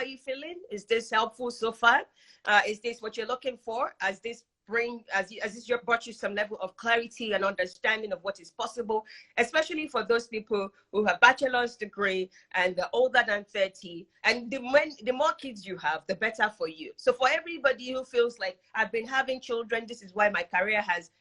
you feeling? Is this helpful so far? Is this what you're looking for? Has this brought you some level of clarity and understanding of what is possible, especially for those people who have bachelor's degree and they're older than 30? And the more kids you have, the better for you. So for everybody who feels like, I've been having children, this is why my career has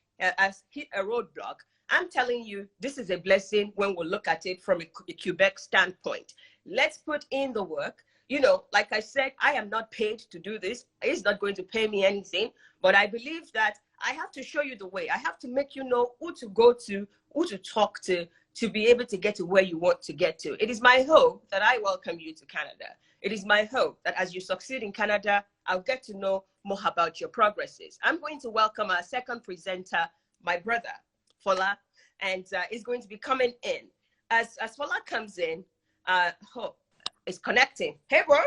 hit a roadblock, I'm telling you, this is a blessing when we look at it from a Quebec standpoint. Let's put in the work. You know, like I said, I am not paid to do this. It's not going to pay me anything. But I believe that I have to show you the way. I have to make you know who to go to, who to talk to be able to get to where you want to get to. It is my hope that I welcome you to Canada. It is my hope that as you succeed in Canada, I'll get to know more about your progresses. I'm going to welcome our second presenter, my brother, Fola, and is going to be coming in. As Fola comes in, is connecting. Hey, bro.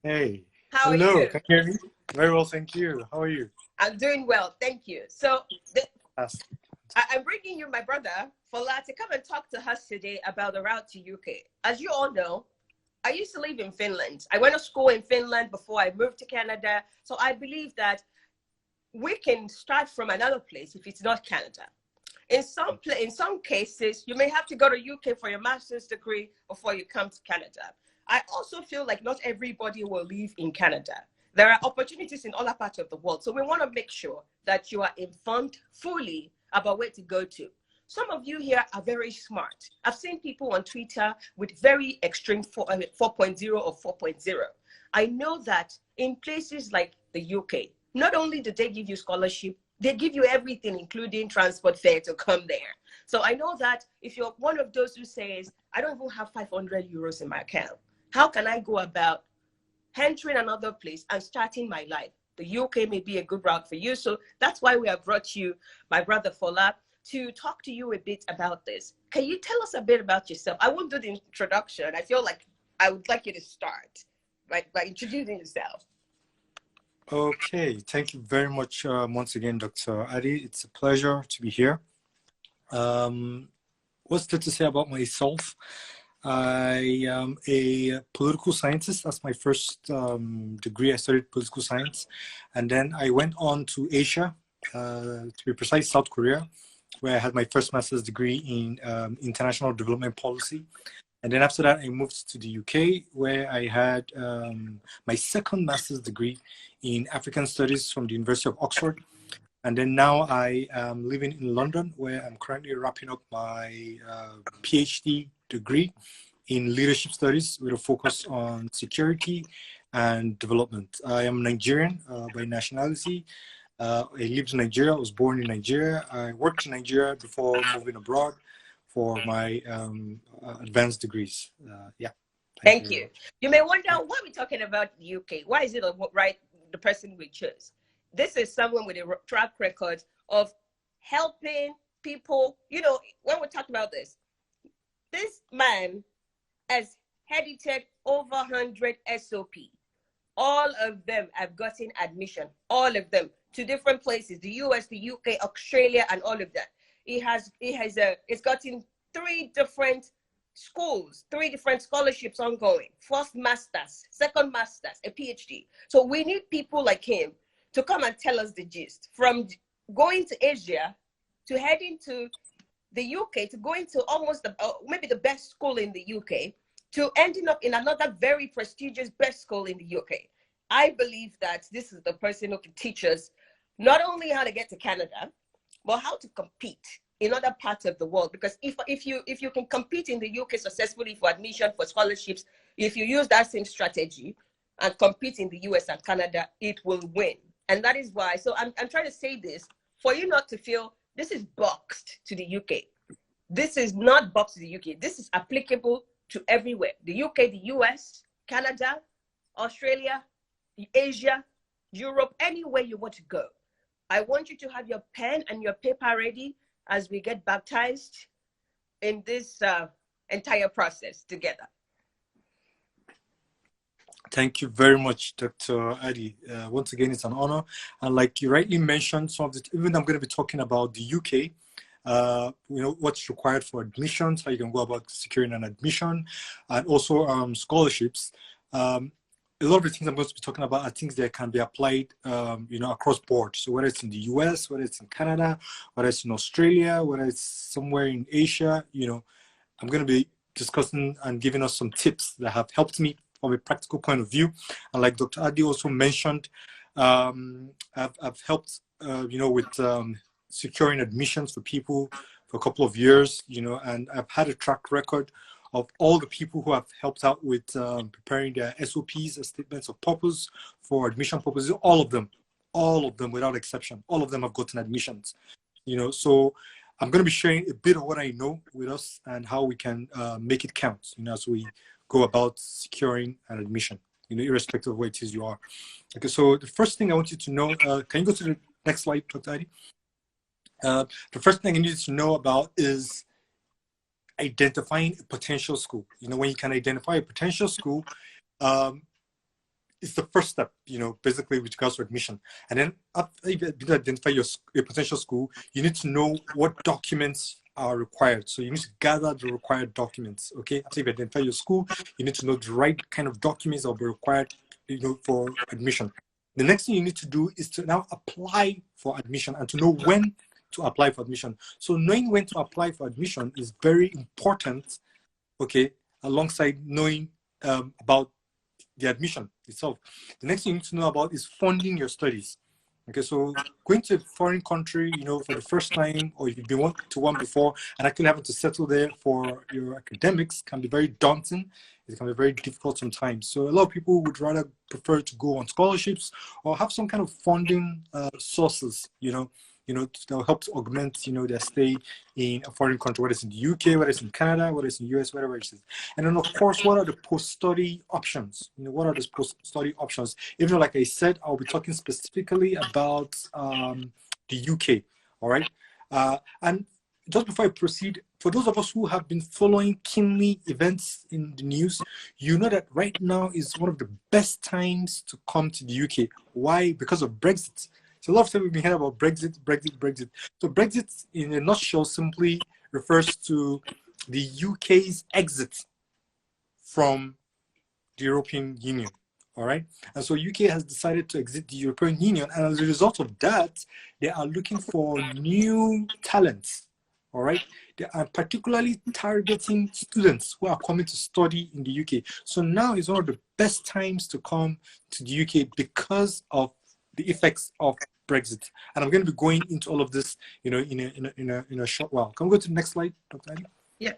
Hey. How Hello. are you? Can you hear me? Very well, thank you. How are you? I'm doing well, thank you. So I'm bringing you my brother, Fola, to come and talk to us today about the route to UK. As you all know, I used to live in Finland. I went to school in Finland before I moved to Canada. So I believe that we can start from another place if it's not Canada. In some cases, you may have to go to UK for your master's degree before you come to Canada. I also feel like not everybody will live in Canada. There are opportunities in other parts of the world. So we want to make sure that you are informed fully about where to go to. Some of you here are very smart. I've seen people on Twitter with very extreme 4.0 or 4.0. I know that in places like the UK, not only do they give you scholarship, they give you everything, including transport fare to come there. So I know that if you're one of those who says, I don't even have 500 euros in my account, how can I go about entering another place and starting my life? The UK may be a good route for you. So that's why we have brought you, my brother Fola, to talk to you a bit about this. Can you tell us a bit about yourself? I won't do the introduction. I feel like I would like you to start by introducing yourself. Okay, thank you very much once again, Dr. Adi. It's a pleasure to be here. What's there to say about myself? I am a political scientist. That's my first degree. I studied political science. And then I went on to Asia, to be precise, South Korea, where I had my first master's degree in international development policy. And then after that, I moved to the UK, where I had my second master's degree in African Studies from the University of Oxford. And then now I am living in London, where I'm currently wrapping up my PhD degree in leadership studies with a focus on security and development. I am Nigerian by nationality. I lived in Nigeria. I was born in Nigeria. I worked in Nigeria before moving abroad for my advanced degrees. Yeah. Thank you. You may wonder, why are we talking about the UK? Why is it the person we chose? This is someone with a track record of helping people. You know, when we talk about this man has edited over 100 SOP. All of them have gotten admission, all of them, to different places, the US, the UK, Australia, and all of that. It's gotten 3 different schools, 3 different scholarships ongoing, first masters, second masters, a PhD. So we need people like him to come and tell us the gist, from going to Asia to heading to the UK, to going to almost maybe the best school in the UK, to ending up in another very prestigious best school in the UK. I believe that this is the person who can teach us not only how to get to Canada, but how to compete in other parts of the world. Because if you can compete in the UK successfully for admission, for scholarships, if you use that same strategy and compete in the US and Canada, it will win. And that is why. So I'm trying to say this for you not to feel this is boxed to the UK. This is not boxed to the UK. This is applicable to everywhere. The UK, the US, Canada, Australia, Asia, Europe, anywhere you want to go. I want you to have your pen and your paper ready as we get baptized in this entire process together. Thank you very much, Dr. Adi. Once again, it's an honor. And like you rightly mentioned, some of the, even I'm going to be talking about the UK, you know, what's required for admissions, how you can go about securing an admission, and also scholarships. a lot of the things I'm going to be talking about are things that can be applied, across board. So whether it's in the US, whether it's in Canada, whether it's in Australia, whether it's somewhere in Asia, I'm going to be discussing and giving us some tips that have helped me from a practical point of view. And like Dr. Adi also mentioned, I've helped, with securing admissions for people for a couple of years, and I've had a track record of all the people who have helped out with preparing their SOPs, statements of purpose for admission purposes. All of them without exception, all of them have gotten admissions. So I'm going to be sharing a bit of what I know with us and how we can make it count, as we go about securing an admission, irrespective of where it is you are. Okay, so the first thing I want you to know, can you go to the next slide, Dr. Adi? The first thing I need you to know about is identifying a potential school. When you can identify a potential school, it's the first step, basically with regards to admission. And then after you identify your potential school, you need to know what documents are required. So you need to gather the required documents, okay? After you identify your school, you need to know the right kind of documents that will be required, for admission. The next thing you need to do is to now apply for admission and to know when to apply for admission. So knowing when to apply for admission is very important, okay, alongside knowing about the admission itself. The next thing you need to know about is funding your studies. Okay, so going to a foreign country, for the first time, or if you've been to one before, and actually having to settle there for your academics can be very daunting. It can be very difficult sometimes. So a lot of people would rather prefer to go on scholarships or have some kind of funding sources, that will help to augment, their stay in a foreign country, whether it's in the UK, whether it's in Canada, whether it's in the US, whatever it is. And then, of course, what are the post-study options? What are those post-study options? Even though, like I said, I'll be talking specifically about the UK, all right? And just before I proceed, for those of us who have been following keenly events in the news, you know that right now is one of the best times to come to the UK. Why? Because of Brexit. So a lot of time we've been hearing about Brexit. So Brexit, in a nutshell, simply refers to the UK's exit from the European Union, all right? And so UK has decided to exit the European Union, and as a result of that, they are looking for new talents, all right? They are particularly targeting students who are coming to study in the UK. So now is one of the best times to come to the UK because of the effects of Brexit. And I'm going to be going into all of this, in a short while. Can we go to the next slide, Dr. Adi? Yeah.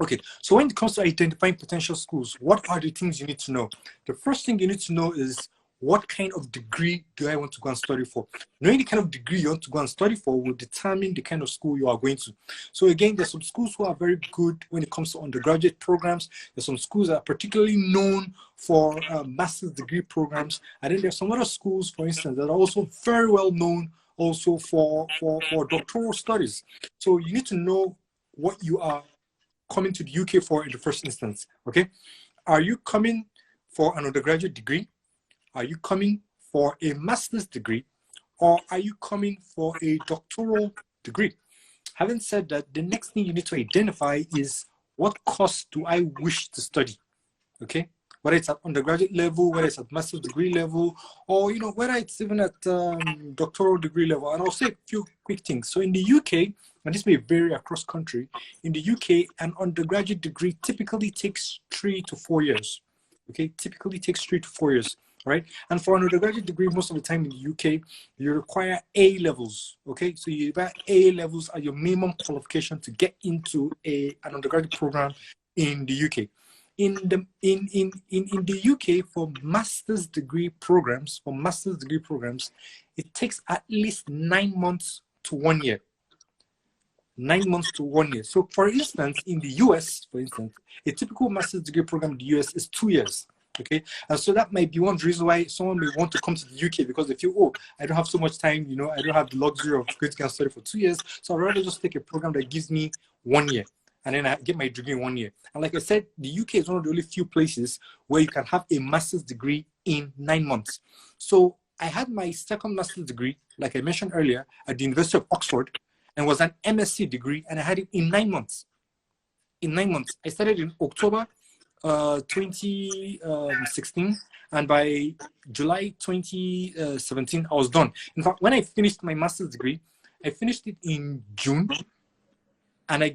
Okay, so when it comes to identifying potential schools, what are the things you need to know? The first thing you need to know is, what kind of degree do I want to go and study for? Knowing the kind of degree you want to go and study for will determine the kind of school you are going to. So again, there's some schools who are very good when it comes to undergraduate programs. There's some schools that are particularly known for master's degree programs. And then there's some other schools, for instance, that are also very well known also for doctoral studies. So you need to know what you are coming to the UK for in the first instance, okay? Are you coming for an undergraduate degree? Are you coming for a master's degree, or are you coming for a doctoral degree? Having said that, the next thing you need to identify is, what course do I wish to study, okay? Whether it's at undergraduate level, whether it's at master's degree level, or whether it's even at doctoral degree level. And I'll say a few quick things. So in the UK, and this may vary across country, in the UK, an undergraduate degree typically takes 3 to 4 years, okay? Typically takes 3 to 4 years. Right? And for an undergraduate degree, most of the time in the UK, you require A levels, okay? So you require A levels are your minimum qualification to get into an undergraduate program in the UK. In the UK, for master's degree programs, it takes at least 9 months to 1 year. 9 months to 1 year. So for instance, in the US, a typical master's degree program in the US is 2 years. Okay, and so that might be one reason why someone may want to come to the UK, because they feel, oh, I don't have so much time, I don't have the luxury of going to study for 2 years, so I'd rather just take a program that gives me 1 year, and then I get my degree in 1 year. And like I said, the UK is one of the only few places where you can have a master's degree in 9 months. So I had my second master's degree, like I mentioned earlier, at the University of Oxford, and was an MSc degree, and I had it in 9 months. In 9 months. I started in October 2016, and by July 2017, I was done. In fact, when I finished my master's degree, I finished it in June, and I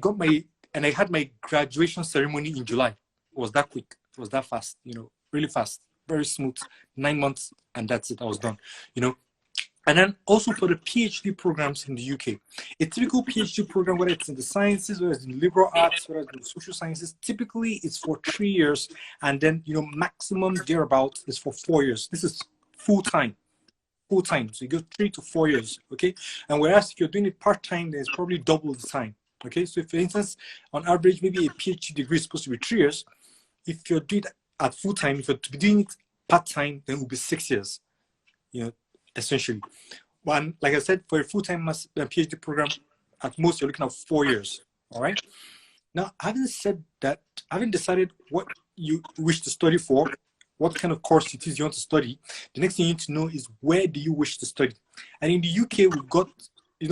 had my graduation ceremony in July. It was that quick. It was that fast. Really fast, very smooth. 9 months, and that's it. I was done. And then also for the PhD programs in the UK, a typical PhD program, whether it's in the sciences, whether it's in liberal arts, whether it's in social sciences, typically it's for 3 years, and then maximum thereabouts is for 4 years. This is full time. So you go 3 to 4 years, okay? And whereas if you're doing it part-time, then it's probably double the time, okay? So if, for instance, on average, maybe a PhD degree is supposed to be 3 years. If you're doing it at full time, if you're to be doing it part-time, then it will be 6 years, essentially. One, like I said, for a full-time PhD program, at most you're looking at 4 years. All right. Now, having said that, having decided what you wish to study for, what kind of course it is you want to study, the next thing you need to know is where do you wish to study. And in the UK, we've got,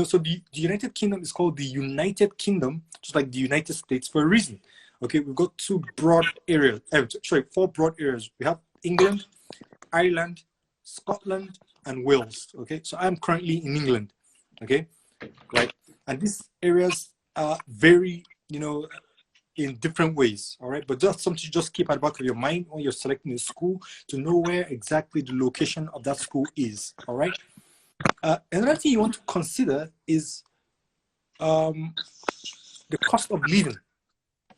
so the United Kingdom is called the United Kingdom, just like the United States, for a reason. Okay, we've got 4 broad areas. We have England, Ireland, Scotland, and Wales. Okay, so I'm currently in England. Okay, right, and these areas are very, in different ways. All right, but that's something you just keep at the back of your mind when you're selecting a school, to know where exactly the location of that school is. All right. Another thing you want to consider is the cost of living.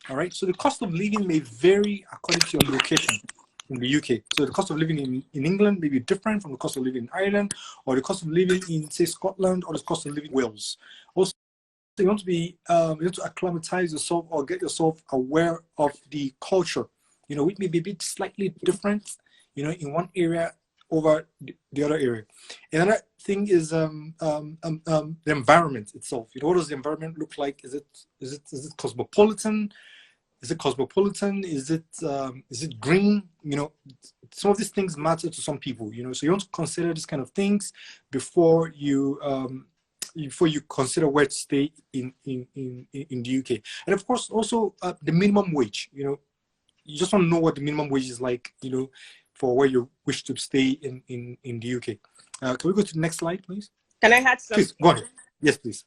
All right, so the cost of living may vary according to your location in the UK. So the cost of living in England may be different from the cost of living in Ireland, or the cost of living in, say, Scotland, or the cost of living in Wales. Also, you want to be, you have to acclimatize yourself or get yourself aware of the culture. It may be a bit slightly different, in one area over the other area. Another thing is the environment itself. What does the environment look like? Is it cosmopolitan? Is it cosmopolitan? Is it green? Some of these things matter to some people. So you want to consider these kind of things before you consider where to stay in the UK. And of course, also the minimum wage. You just want to know what the minimum wage is like. For where you wish to stay in the UK. Can we go to the next slide, please? Can I add something? Please go ahead. Yes, please.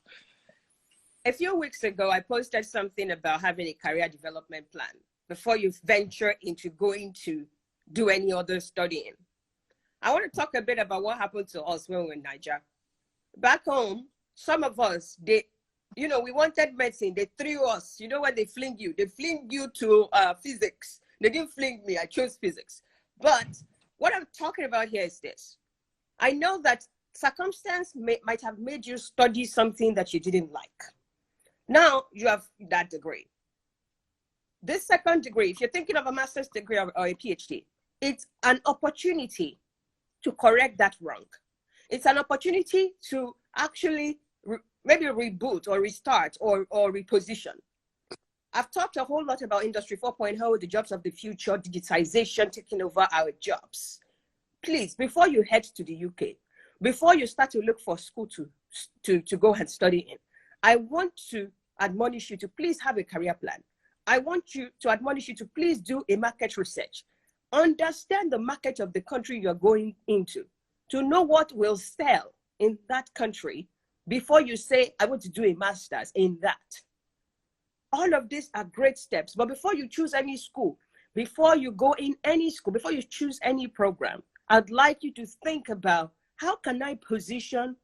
A few weeks ago, I posted something about having a career development plan before you venture into going to do any other studying. I want to talk a bit about what happened to us when we were in Nigeria. Back home, some of us, we wanted medicine. They threw us. When they fling you to physics. They didn't fling me. I chose physics. But what I'm talking about here is this. I know that circumstance might have made you study something that you didn't like. Now you have that degree. This second degree, if you're thinking of a master's degree or a PhD, it's an opportunity to correct that wrong. It's an opportunity to actually maybe reboot or restart or reposition. I've talked a whole lot about Industry 4.0, the jobs of the future, digitization taking over our jobs. Please, before you head to the UK, before you start to look for school to go and study in, I want to admonish you to please have a career plan. I want you to admonish you to please do a market research. Understand the market of the country you're going into, to know what will sell in that country before you say, I want to do a master's in that. All of these are great steps, but before you choose any school, before you go in any school, before you choose any program, I'd like you to think about, how can I position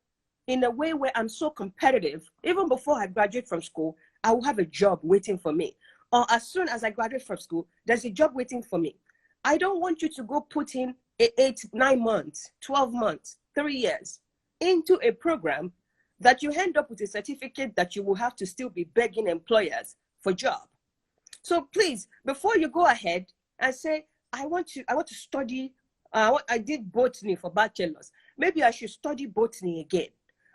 in a way where I'm so competitive, even before I graduate from school, I will have a job waiting for me. Or as soon as I graduate from school, there's a job waiting for me. I don't want you to go put in 8, 9 months, 12 months, 3 years into a program that you end up with a certificate that you will have to still be begging employers for job. So please, before you go ahead and say, I want to study, I did botany for bachelor's, maybe I should study botany again.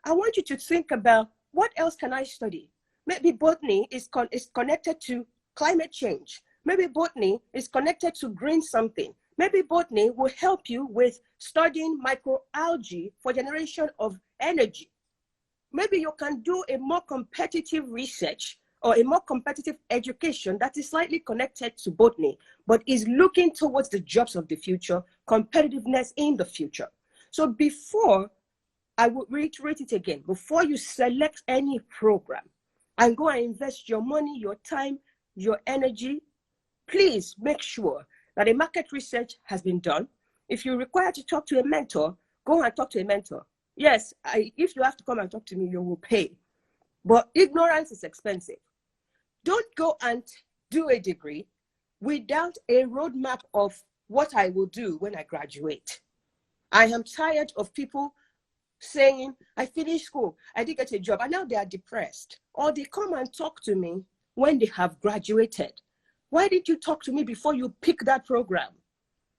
I want you to think about, what else can I study? Maybe botany is connected to climate change. Maybe botany is connected to green something. Maybe botany will help you with studying microalgae for generation of energy. Maybe you can do a more competitive research or a more competitive education that is slightly connected to botany. but is looking towards the jobs of the future, competitiveness in the future. So before, I would reiterate it again, before you select any program and go and invest your money, your time, your energy, please make sure that a market research has been done. If you're required to talk to a mentor, go and talk to a mentor. Yes, if you have to come and talk to me, you will pay. But ignorance is expensive. Don't go and do a degree without a roadmap of what I will do when I graduate. I am tired of people saying, I finished school, I did get a job, and now they are depressed. Or they come and talk to me when they have graduated. Why did you talk to me before you pick that program?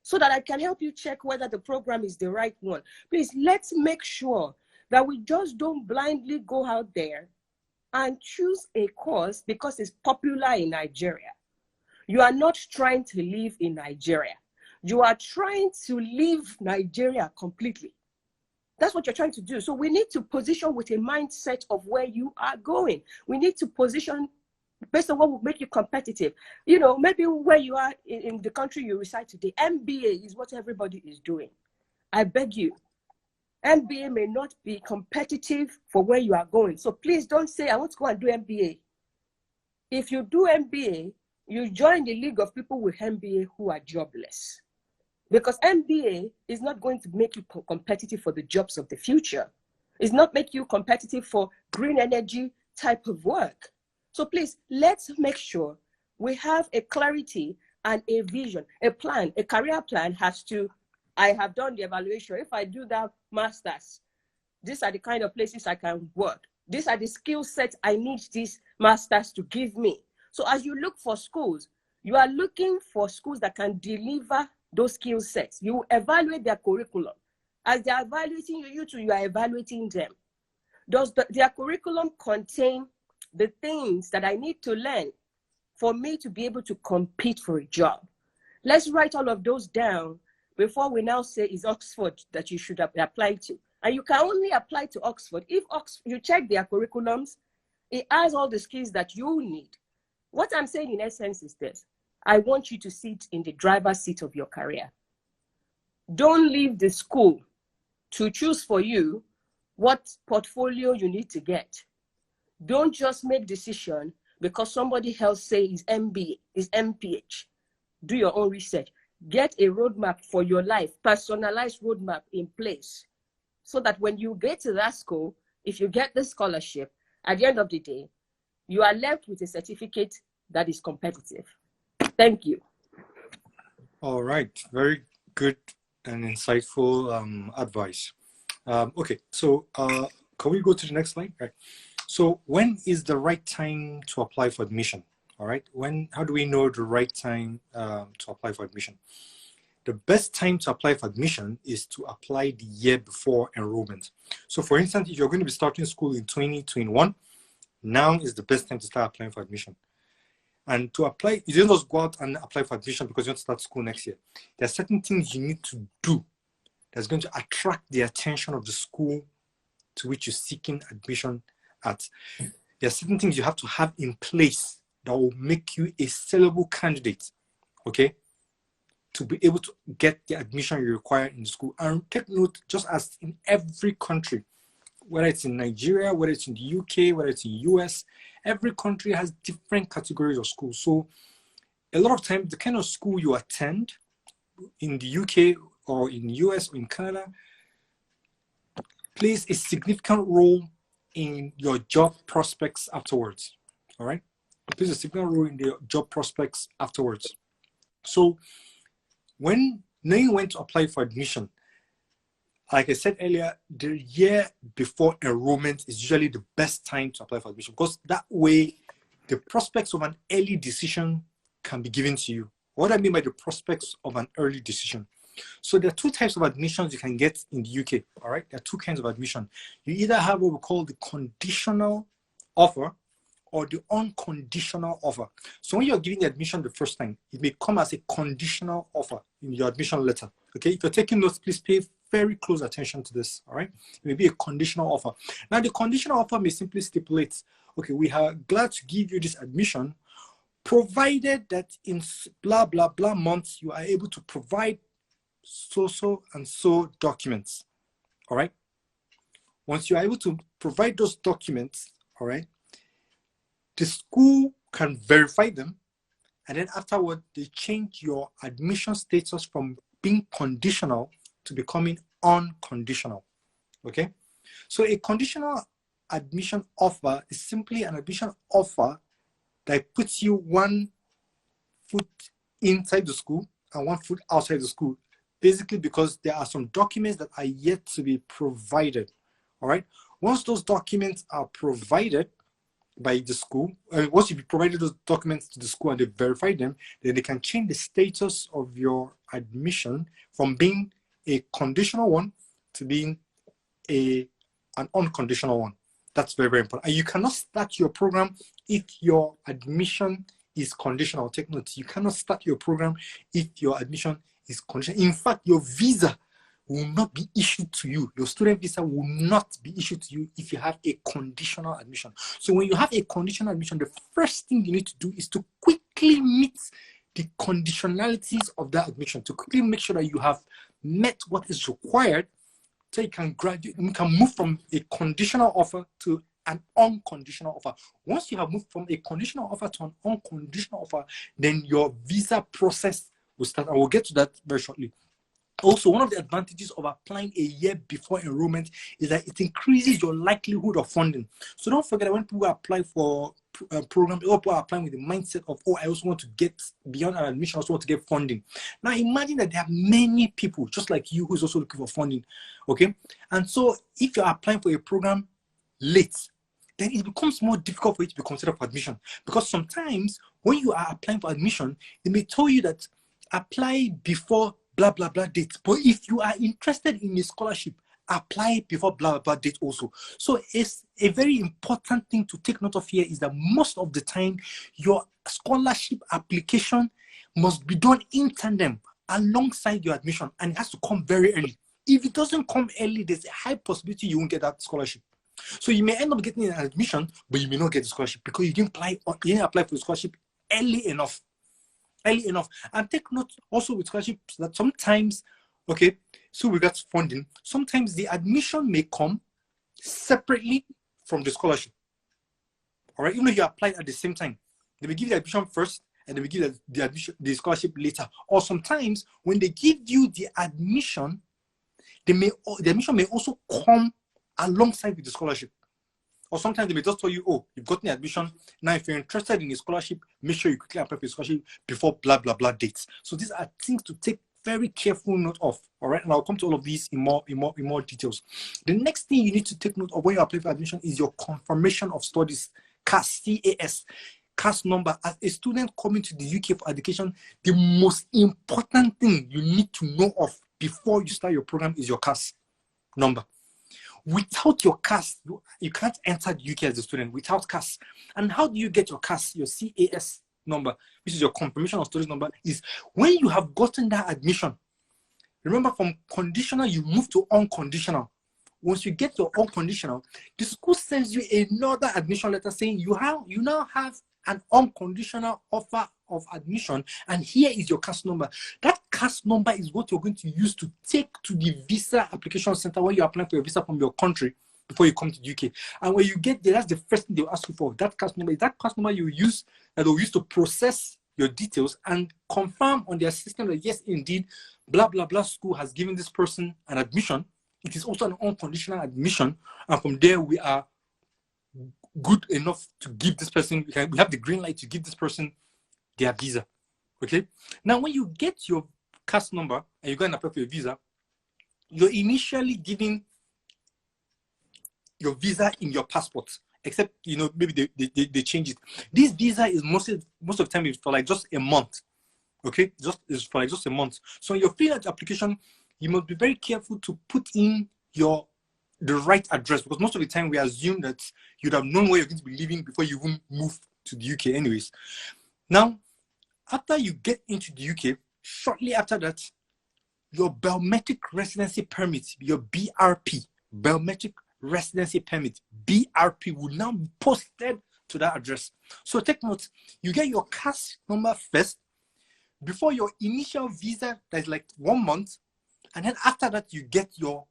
So that I can help you check whether the program is the right one. Please, let's make sure that we just don't blindly go out there and choose a course because it's popular in Nigeria. You are not trying to live in Nigeria. You are trying to leave Nigeria completely. That's what you're trying to do. So we need to position with a mindset of where you are going. We need to position based on what will make you competitive. You know, maybe where you are in the country you reside today, MBA is what everybody is doing. I beg you, MBA may not be competitive for where you are going. So please don't say, I want to go and do MBA. If you do MBA, you join the league of people with MBA who are jobless. Because MBA is not going to make you competitive for the jobs of the future. It's not make you competitive for green energy type of work. So please, let's make sure we have a clarity and a vision, a plan. A career plan has to, I have done the evaluation. If I do that master's, these are the kind of places I can work. These are the skill sets I need this master's to give me. So as you look for schools, you are looking for schools that can deliver those skill sets. You evaluate their curriculum. As they are evaluating you, you too, you are evaluating them. Does their curriculum contain the things that I need to learn for me to be able to compete for a job? Let's write all of those down before we now say it's Oxford that you should apply to. And you can only apply to Oxford if you check their curriculums, it has all the skills that you need. What I'm saying in essence is this: I want you to sit in the driver's seat of your career. Don't leave the school to choose for you what portfolio you need to get. Don't just make decision because somebody else say is MBA, is MPH. Do your own research. Get a roadmap for your life, personalized roadmap in place, so that when you get to that school, if you get the scholarship, at the end of the day, you are left with a certificate that is competitive. Thank you. All right, very good and insightful advice. Okay, so can we go to the next slide? Right. So when is the right time to apply for admission? All right, how do we know the right time to apply for admission? The best time to apply for admission is to apply the year before enrollment. So for instance, if you're going to be starting school in 2021, now is the best time to start applying for admission. And to apply, you don't just go out and apply for admission because you want to start school next year. There are certain things you need to do that's going to attract the attention of the school to which you're seeking admission at. There are certain things you have to have in place that will make you a sellable candidate, okay, to be able to get the admission you require in the school. And take note, just as in every country, whether it's in Nigeria, whether it's in the UK, whether it's in the US, every country has different categories of schools. So a lot of times, the kind of school you attend in the UK or in the US or in Canada plays a significant role in your job prospects afterwards, all right? It plays a significant role in the job prospects afterwards. So when you went to apply for admission, like I said earlier, the year before enrollment is usually the best time to apply for admission, because that way the prospects of an early decision can be given to you. What I mean by the prospects of an early decision. So there are two types of admissions you can get in the UK, all right? There are two kinds of admission. You either have what we call the conditional offer or the unconditional offer. So when you're giving the admission the first time, it may come as a conditional offer in your admission letter, okay? If you're taking notes, please pay very close attention to this, all right? It may be a conditional offer. Now, the conditional offer may simply stipulate, okay, we are glad to give you this admission provided that in blah, blah, blah months, you are able to provide so and so documents. All right. Once you are able to provide those documents, all right, the school can verify them. And then afterward, they change your admission status from being conditional to becoming unconditional. Okay. So a conditional admission offer is simply an admission offer that puts you one foot inside the school and one foot outside the school, basically because there are some documents that are yet to be provided. All right. Once those documents are provided by the school, once you've provided those documents to the school and they verify them, then they can change the status of your admission from being a conditional one to being an unconditional one. That's very, very important. And you cannot start your program if your admission is conditional. Take note, you cannot start your program if your admission is conditional. In fact, your visa will not be issued to you. Your student visa will not be issued to you if you have a conditional admission. So when you have a conditional admission, the first thing you need to do is to quickly meet the conditionalities of that admission, to quickly make sure that you have met what is required so you can graduate, you can move from a conditional offer to an unconditional offer. Once you have moved from a conditional offer to an unconditional offer, then your visa process will start. And we'll get to that very shortly. Also, one of the advantages of applying a year before enrollment is that it increases your likelihood of funding. So don't forget that when people apply for programs, people are applying with the mindset of, oh, I also want to get beyond an admission, I also want to get funding. Now, imagine that there are many people just like you who's also looking for funding, okay? And so if you're applying for a program late, then it becomes more difficult for you to be considered for admission. Because sometimes when you are applying for admission, they may tell you that apply before blah, blah, blah date. But if you are interested in a scholarship, apply before blah, blah, blah date also. So it's a very important thing to take note of here is that most of the time, your scholarship application must be done in tandem alongside your admission, and it has to come very early. If it doesn't come early, there's a high possibility you won't get that scholarship. So you may end up getting an admission, but you may not get the scholarship because you didn't apply for the scholarship early enough. And take note also with scholarships that sometimes, okay, so we got funding, sometimes the admission may come separately from the scholarship. All right, even though you applied at the same time, they will give you the admission first and they will give you the scholarship later. Or sometimes when they give you the admission, the admission may also come alongside with the scholarship. Or sometimes they may just tell you, oh, you've gotten the admission. Now, if you're interested in a scholarship, make sure you quickly apply for a scholarship before blah, blah, blah dates. So these are things to take very careful note of. All right. And I'll come to all of these in more details. The next thing you need to take note of when you apply for admission is your confirmation of studies, CAS, C-A-S, CAS number. As a student coming to the UK for education, the most important thing you need to know of before you start your program is your CAS number. Without your CAS, you can't enter the UK as a student without CAS. And how do you get your CAS, your CAS number, which is your confirmation of studies number, is when you have gotten that admission. Remember, from conditional, you move to unconditional. Once you get your unconditional, the school sends you another admission letter saying you now have an unconditional offer of admission, and here is your CAS number. That CAS number is what you're going to use to take to the visa application center when you're applying for your visa from your country before you come to the UK. And when you get there, that's the first thing they'll ask you for. That CAS number is that CAS number you use that they'll use to process your details and confirm on their system that yes, indeed, blah, blah, blah school has given this person an admission. It is also an unconditional admission. And from there, we are good enough to give this person, we have the green light to give this person their visa. Okay. Now, when you get your CAS number and you're going to apply for your visa, you're initially giving your visa in your passport, except, you know, maybe they change it. This visa is most of the time is for like just a month. Okay. It's for like just a month. So in your freelance application, you must be very careful to put in the right address, because most of the time we assume that you'd have known where you're going to be living before you even move to the UK anyways. Now, after you get into the UK, shortly after that, your biometric residency permit, your BRP, biometric residency permit, BRP, will now be posted to that address. So take note, you get your CAS number first before your initial visa, that's like 1 month, and then after that you get your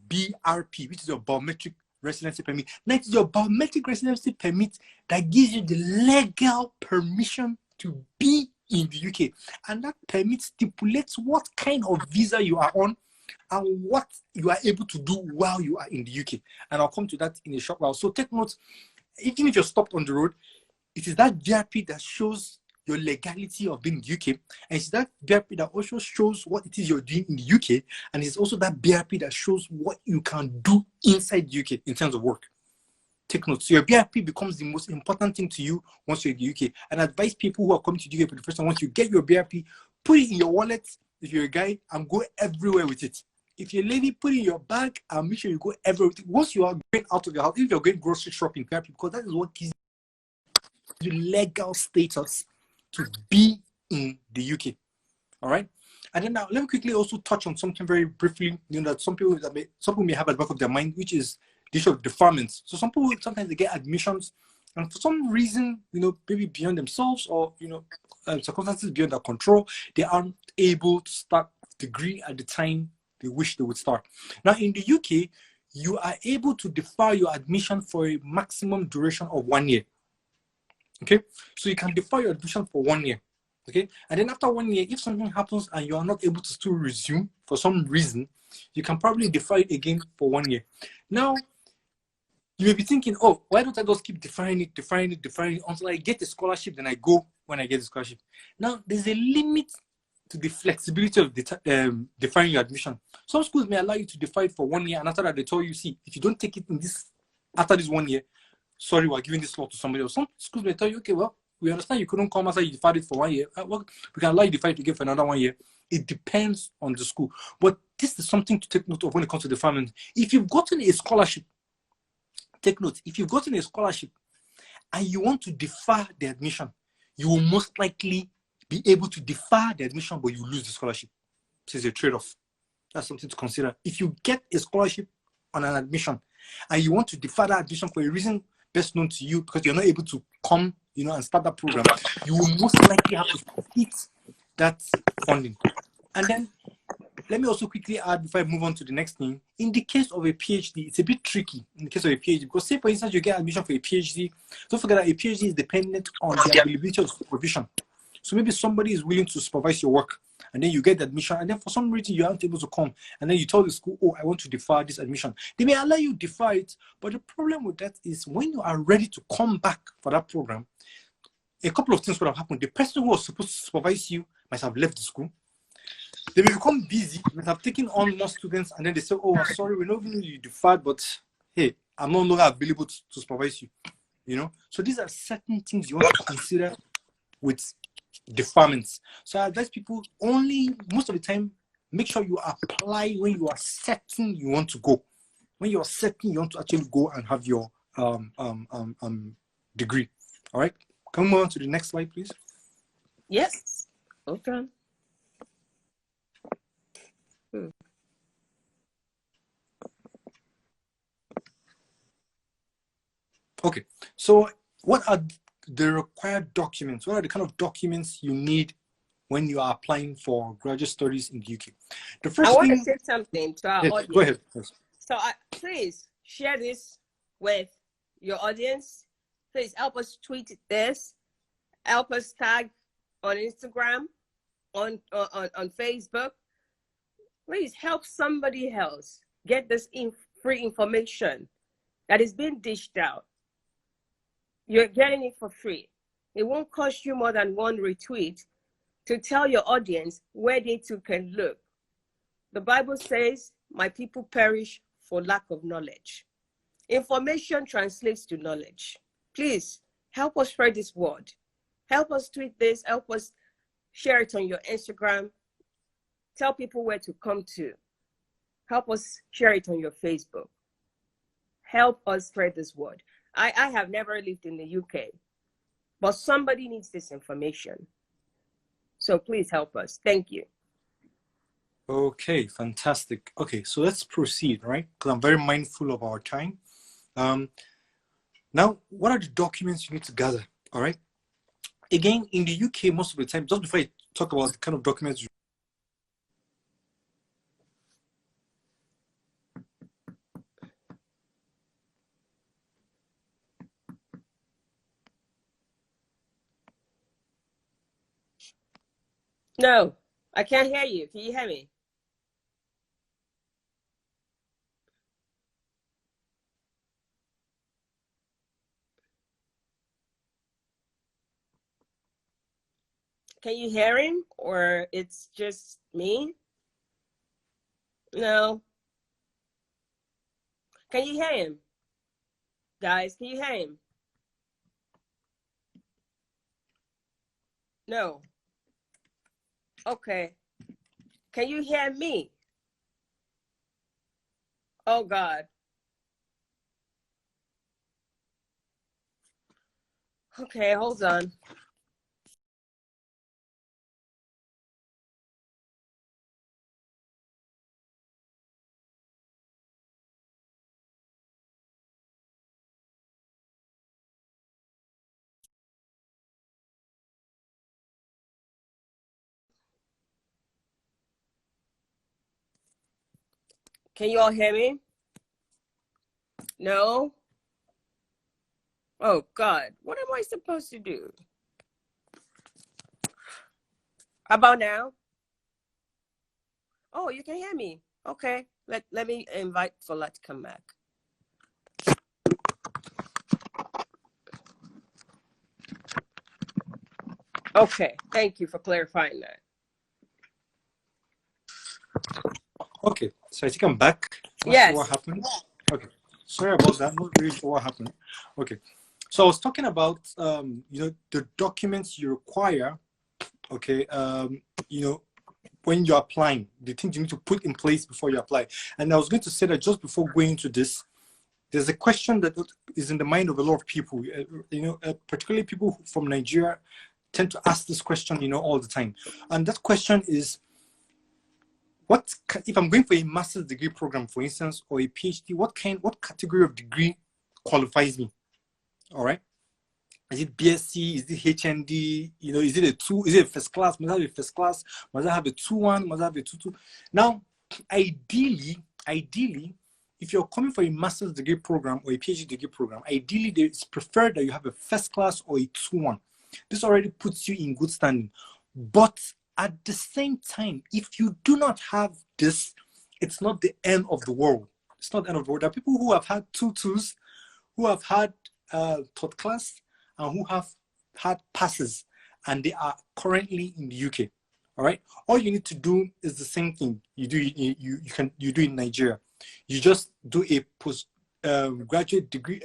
BRP, which is your biometric residency permit. Now it's your biometric residency permit that gives you the legal permission to be in the UK, and that permit stipulates what kind of visa you are on and what you are able to do while you are in the UK. And I'll come to that in a short while. So take note, even if you're stopped on the road, it is that BRP that shows your legality of being in the UK, and it's that BRP that also shows what it is you're doing in the UK, and it's also that BRP that shows what you can do inside the UK in terms of work. Take note. So your BRP becomes the most important thing to you once you're in the UK. And I advise people who are coming to the UK for the first time, once you get your BRP, put it in your wallet if you're a guy and go everywhere with it. If you're a lady, put it in your bag and make sure you go everywhere with it. Once you are going out of your house, if you're going grocery shopping, BRP, because that is what gives you legal status to be in the UK. All right. And then now let me quickly also touch on something very briefly, that some people may have at the back of their mind, which is the issue of deferments. So some people sometimes they get admissions, and for some reason, maybe beyond themselves or circumstances beyond their control, they aren't able to start the degree at the time they wish they would start. Now in the UK, you are able to defer your admission for a maximum duration of 1 year. Okay, so you can defer your admission for 1 year. Okay, and then after 1 year, if something happens and you are not able to still resume for some reason, you can probably defer it again for 1 year. Now, you may be thinking, oh, why don't I just keep deferring it until I get a scholarship, then I go when I get the scholarship. Now, there's a limit to the flexibility of deferring your admission. Some schools may allow you to defer it for 1 year, and after that, they tell you, see, if you don't take it after this 1 year, sorry, we're giving this slot to somebody else. Some schools may tell you, okay, well, we understand you couldn't come after you deferred it for 1 year. Well, we can allow you to defer it again for another 1 year. It depends on the school. But this is something to take note of when it comes to deferment. If you've gotten a scholarship, take note, if you've gotten a scholarship and you want to defer the admission, you will most likely be able to defer the admission, but you lose the scholarship. This is a trade-off. That's something to consider. If you get a scholarship on an admission and you want to defer that admission for a reason best known to you because you're not able to come, and start that program, you will most likely have to complete that funding. And then let me also quickly add before I move on to the next thing. In the case of a PhD, it's a bit tricky in the case of a PhD because say for instance you get admission for a PhD, don't forget that a PhD is dependent on the availability of supervision. So maybe somebody is willing to supervise your work and then you get the admission and then for some reason you aren't able to come and then you tell the school, oh, I want to defer this admission. They may allow you to defer it, but the problem with that is when you are ready to come back for that program, a couple of things would have happened. The person who was supposed to supervise you might have left the school. They may become busy, might have taken on more students, and then they say, oh, sorry, we're not going to deferred, but hey, I'm no longer available to supervise you. So these are certain things you want to consider with deferments. So I advise people most of the time, make sure you apply when you are certain you want to go. When you are certain you want to actually go and have your degree. All right. Can we move on to the next slide, please? Yes. Okay. Okay. So what are the required documents? What are the kind of documents you need when you are applying for graduate studies in the UK? The first I want thing, to say something to our audience. Go ahead. Yes. So please share this with your audience. Please help us tweet this. Help us tag on Instagram, on Facebook. Please help somebody else get this free information that is being dished out. You're getting it for free. It won't cost you more than one retweet to tell your audience where they too can look. The Bible says, my people perish for lack of knowledge. Information translates to knowledge. Please help us spread this word. Help us tweet this. Help us share it on your Instagram. Tell people where to come to. Help us share it on your Facebook. Help us spread this word. I have never lived in the UK, but somebody needs this information. So please help us. Thank you. Okay, fantastic. Okay, so let's proceed, right? Because I'm very mindful of our time. Now, what are the documents you need to gather? All right. Again, in the UK, most of the time, just before I talk about the kind of documents you No, I can't hear you. Can you hear me? Can you hear him, or it's just me? No. Can you hear him? Guys, can you hear him? No. Okay. Can you hear me? Oh, God. Okay, hold on. Can you all hear me? No? Oh, God. What am I supposed to do? How about now? Oh, you can hear me. Okay. Let me invite Fola to come back. Okay. Thank you for clarifying that. Okay, so I think I'm back. Not Yes. sure what happened. Okay, sorry about that. Not really sure what happened. Okay, so I was talking about the documents you require. Okay, when you're applying, the things you need to put in place before you apply. And I was going to say that just before going into this, there's a question that is in the mind of a lot of people. Particularly people from Nigeria tend to ask this question, all the time. And that question is, what if I'm going for a master's degree program, for instance, or a PhD? What category of degree qualifies me? All right. Is it BSc? Is it HND? Is it a 2? Is it a first class? Must I have a first class? Must I have a 2-1? Must I have a 2-2? Now, ideally, if you're coming for a master's degree program or a PhD degree program, ideally it's preferred that you have a first class or a 2-1. This already puts you in good standing. But at the same time, if you do not have this, it's not the end of the world. It's not the end of the world. There are people who have had 2-2s, who have had third class, and who have had passes, and they are currently in the UK. All right. All you need to do is the same thing you do in Nigeria. You just do a graduate degree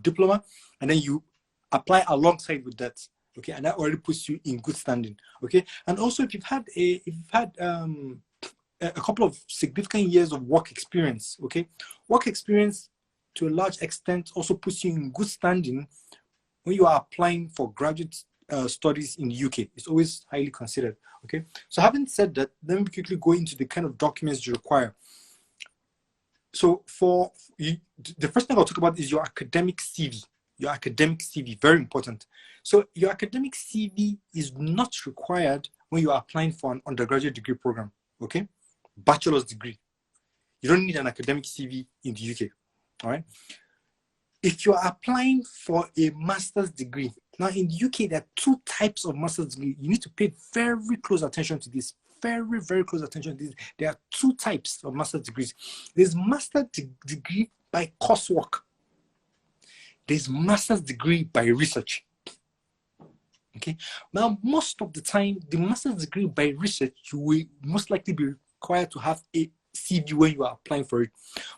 diploma, and then you apply alongside with that. Okay, and that already puts you in good standing. Okay, and also if you've had a couple of significant years of work experience, okay, work experience to a large extent also puts you in good standing when you are applying for graduate studies in the UK. It's always highly considered. Okay, so having said that, let me quickly go into the kind of documents you require. So for you, the first thing I'll talk about is your academic CV. Your academic CV, very important. So your academic CV is not required when you are applying for an undergraduate degree program, okay? Bachelor's degree. You don't need an academic CV in the UK, all right? If you're applying for a master's degree, now in the UK, there are 2 types of master's degree. You need to pay very close attention to this. Very, very close attention to this. There are 2 types of master's degrees. There's master's degree by coursework. There's master's degree by research. Okay. Now, most of the time, the master's degree by research, you will most likely be required to have a CV when you are applying for it.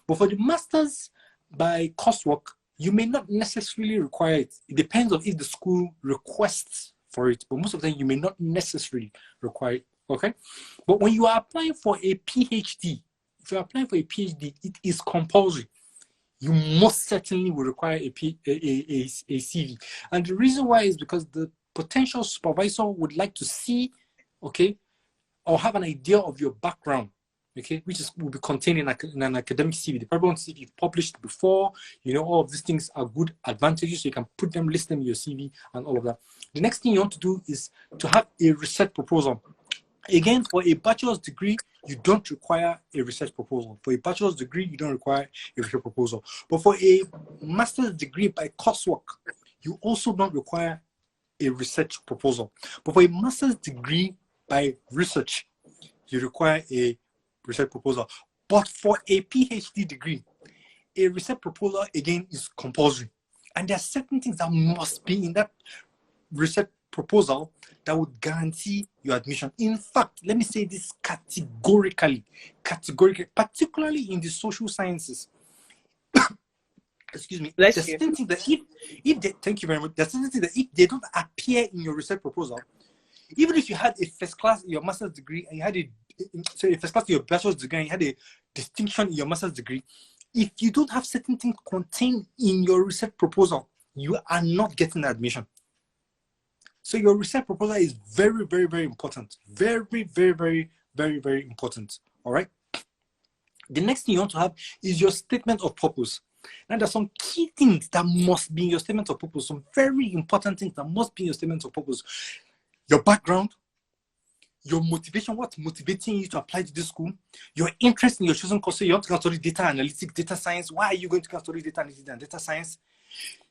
But for the master's by coursework, you may not necessarily require it. It depends on if the school requests for it. But most of the time, you may not necessarily require it. Okay. But when you are applying for a PhD, if you're applying for a PhD, it is compulsory. You most certainly will require a CV. And the reason why is because the potential supervisor would like to see, okay, or have an idea of your background. okay, which will be contained in an academic CV. The problem is if you've published before, all of these things are good advantages, so you can list them in your CV and all of that. The next thing you want to do is to have a research proposal. Again, for a bachelor's degree, you don't require a research proposal. For a bachelor's degree, you don't require a research proposal. But for a master's degree by coursework, you also don't require a research proposal. But for a master's degree by research, you require a research proposal. But for a PhD degree, a research proposal, again, is compulsory. And there are certain things that must be in that research proposal that would guarantee your admission. In fact, let me say this categorically, particularly in the social sciences. Excuse me. Bless there's you. certain things that if they, thank you very much. There's certain things that if they don't appear in your research proposal, even if you had a first class in your master's degree and you had a first class in your bachelor's degree and you had a distinction in your master's degree, if you don't have certain things contained in your research proposal, you are not getting admission. So your research proposal is very, very, very important. Very, very, very, very, very important. All right. The next thing you want to have is your statement of purpose. Now, there's some key things that must be in your statement of purpose. Some very important things that must be in your statement of purpose. Your background, your motivation, what's motivating you to apply to this school, your interest in your chosen course. So you want to study data analytics, data science. Why are you going to study data analytics and data science?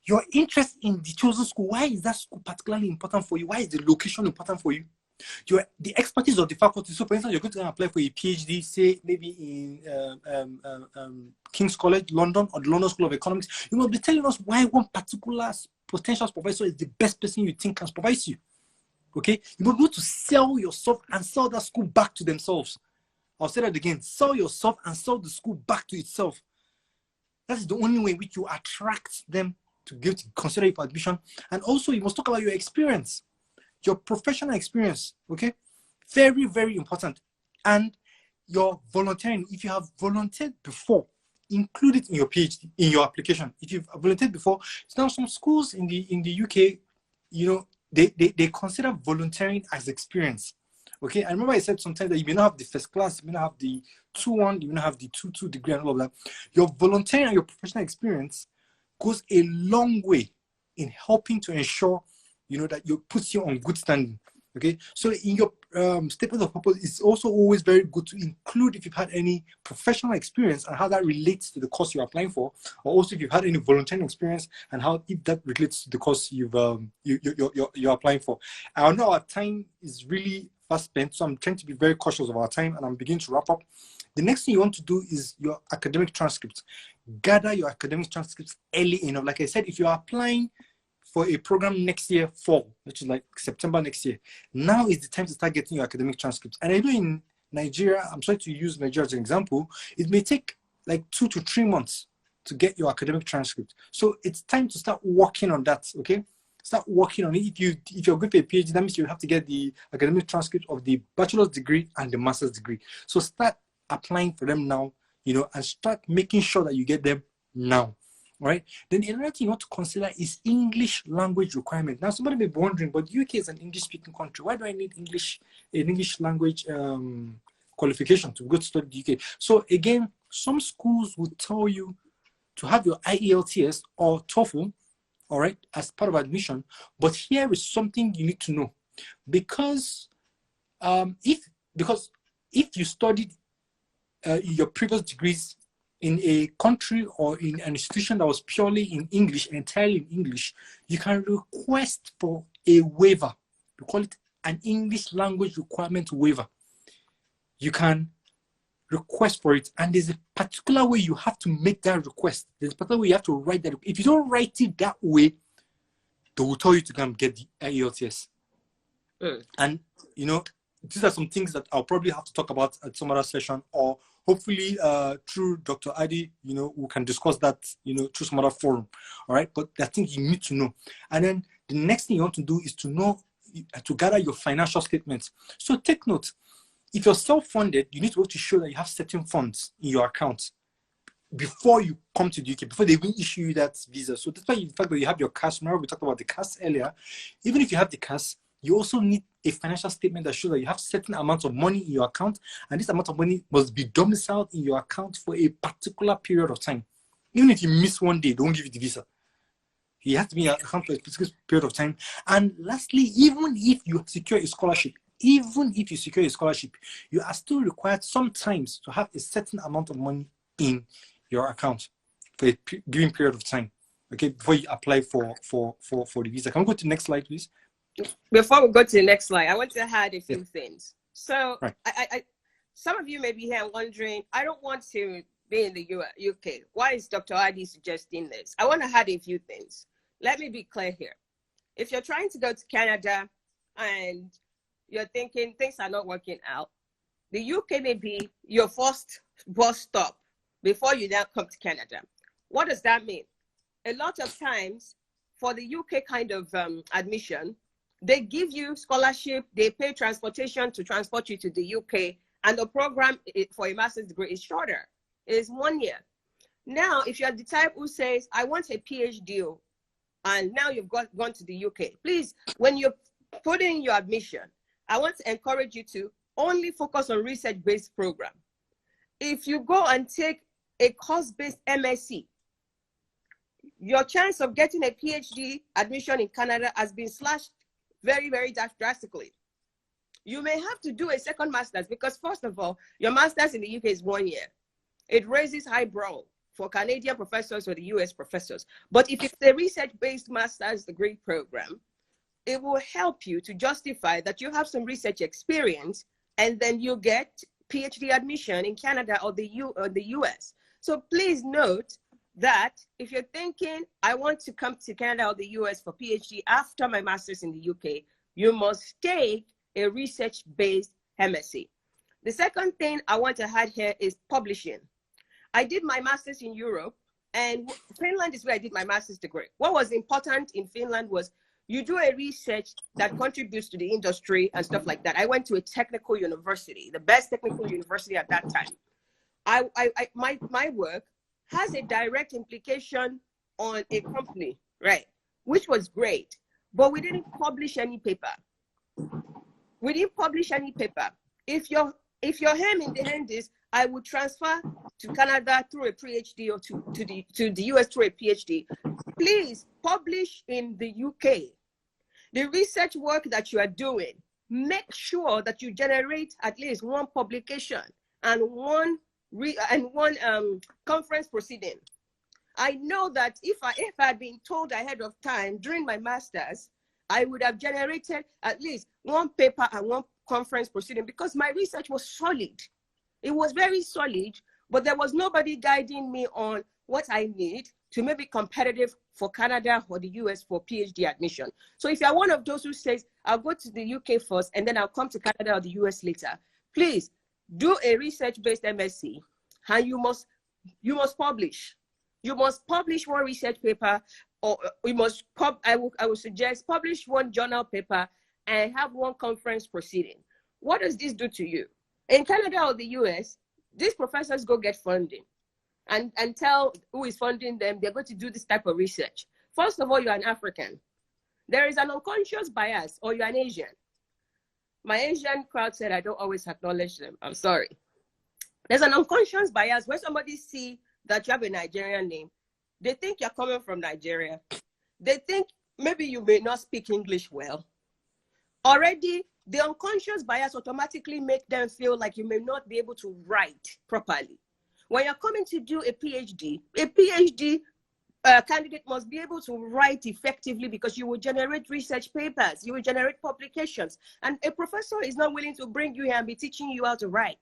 Your interest in the chosen school. Why is that school particularly important for you? Why is the location important for you? The expertise of the faculty. So, for instance, you're going to apply for a PhD, say maybe in King's College, London, or the London School of Economics. You must be telling us why one particular potential supervisor is the best person you think can supervise you. Okay, you must be able to sell yourself and sell that school back to themselves. I'll say that again: sell yourself and sell the school back to itself. That is the only way in which you attract them to consider you for admission. And also, you must talk about your experience. Your professional experience, okay? Very, very important. And your volunteering. If you have volunteered before, include it in your PhD, in your application. If you've volunteered before, now some schools in the UK, they consider volunteering as experience. Okay, I remember I said sometimes that you may not have the first class, you may not have the 2-1, you may not have the 2-2 degree and all of that. Your volunteering and your professional experience goes a long way in helping to ensure that you puts you on good standing. Okay, so in your statement of purpose, it's also always very good to include if you've had any professional experience and how that relates to the course you're applying for, or also if you've had any volunteering experience and how if that relates to the course you're applying for. I know our time is really fast spent, so I'm trying to be very cautious of our time, and I'm beginning to wrap up. The next thing you want to do is your academic transcripts. Gather your academic transcripts early enough. Like I said, if you're applying for a program next year, fall, which is like September next year, now is the time to start getting your academic transcripts. And I know in Nigeria, I'm sorry to use Nigeria as an example, it may take like 2 to 3 months to get your academic transcript. So it's time to start working on that, okay? Start working on it. If you're going for a PhD, that means you have to get the academic transcript of the bachelor's degree and the master's degree. So start applying for them now, and start making sure that you get them now. All right. Then another thing you want to consider is English language requirement. Now, somebody may be wondering, but UK is an English-speaking country. Why do I need an English language qualification to go to study the UK? So again, some schools will tell you to have your IELTS or TOEFL, all right, as part of admission. But here is something you need to know, because if you studied your previous degrees in a country or in an institution that was purely in English, entirely in English, you can request for a waiver. We call it an English language requirement waiver. You can request for it, and there's a particular way you have to make that request. There's a particular way you have to write that. If you don't write it that way, they will tell you to come get the IELTS. And these are some things that I'll probably have to talk about at some other session, or hopefully through Dr. Adi, we can discuss that, through some other forum. All right, but I think you need to know. And then the next thing you want to do is to gather your financial statements. So take note, if you're self-funded, you need to be able to show that you have certain funds in your account before you come to the UK, before they will issue you that visa. So that's why the fact that you have your cash. Remember, we talked about the cash earlier. Even if you have the cash, you also need a financial statement that shows that you have certain amount of money in your account, and this amount of money must be domiciled in your account for a particular period of time. Even if you miss one day, don't give you the visa. You have to be in your account for a specific period of time. And lastly, even if you secure a scholarship, you are still required sometimes to have a certain amount of money in your account for a given period of time, okay, before you apply for the visa. Can we go to the next slide, please? Before we go to the next slide, I want to add a few things. So, right. I some of you may be here wondering, I don't want to be in the UK. Why is Dr. Adi suggesting this? I want to add a few things. Let me be clear here. If you're trying to go to Canada and you're thinking things are not working out, the UK may be your first bus stop before you now come to Canada. What does that mean? A lot of times for the UK kind of admission, they give you scholarship, they pay transportation to transport you to the UK, and the program for a master's degree is shorter. It is 1 year. Now, if you're the type who says, I want a PhD, and now you've gone to the UK, please, when you put in your admission, I want to encourage you to only focus on research-based program. If you go and take a course-based MSc, your chance of getting a PhD admission in Canada has been slashed very, very drastically. You may have to do a second master's because, first of all, your master's in the UK is 1 year. It raises highbrow for Canadian professors or the US professors. But if it's a research-based master's degree program, it will help you to justify that you have some research experience, and then you get PhD admission in Canada or the US. So please note that if you're thinking, I want to come to Canada or the US for PhD after my master's in the UK, you must take a research-based MSc. The second thing I want to add here is publishing. I did my master's in Europe, and Finland is where I did my master's degree. What was important in Finland was you do a research that contributes to the industry and stuff like that. I went to a technical university, the best technical university at that time. My work has a direct implication on a company, right? Which was great, but we didn't publish any paper. We didn't publish any paper. If your hand in the hand is, I would transfer to Canada through a PhD or to the US through a PhD, please publish in the UK. The research work that you are doing, make sure that you generate at least one publication and one conference proceeding. I know that if I had been told ahead of time during my master's, I would have generated at least one paper and one conference proceeding because my research was solid. It was very solid, but there was nobody guiding me on what I need to maybe competitive for Canada or the US for PhD admission. So if you're one of those who says, I'll go to the UK first and then I'll come to Canada or the US later, please do a research-based MSc, and you must publish. You must publish one research paper, or you must, I would suggest publish one journal paper and have one conference proceeding. What does this do to you? In Canada or the US, these professors go get funding and tell who is funding them they're going to do this type of research. First of all, you're an African. There is an unconscious bias, or you're an Asian. My Asian crowd said I don't always acknowledge them. I'm sorry. There's an unconscious bias when somebody sees that you have a Nigerian name. They think you're coming from Nigeria. They think maybe you may not speak English well. Already, the unconscious bias automatically make them feel like you may not be able to write properly. When you're coming to do a PhD candidate must be able to write effectively because you will generate research papers, you will generate publications, and a professor is not willing to bring you here and be teaching you how to write.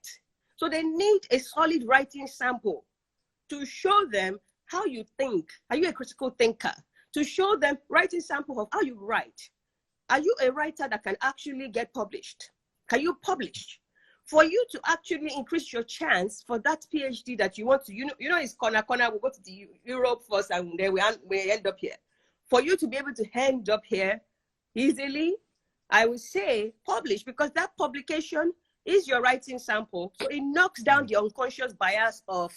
So they need a solid writing sample to show them how you think. Are you a critical thinker? To show them writing sample of how you write. Are you a writer that can actually get published? Can you publish? For you to actually increase your chance for that PhD that you want to, you know, it's corner, we'll go to the Europe first and then we end up here. For you to be able to end up here easily, I would say publish, because that publication is your writing sample. So it knocks down the unconscious bias of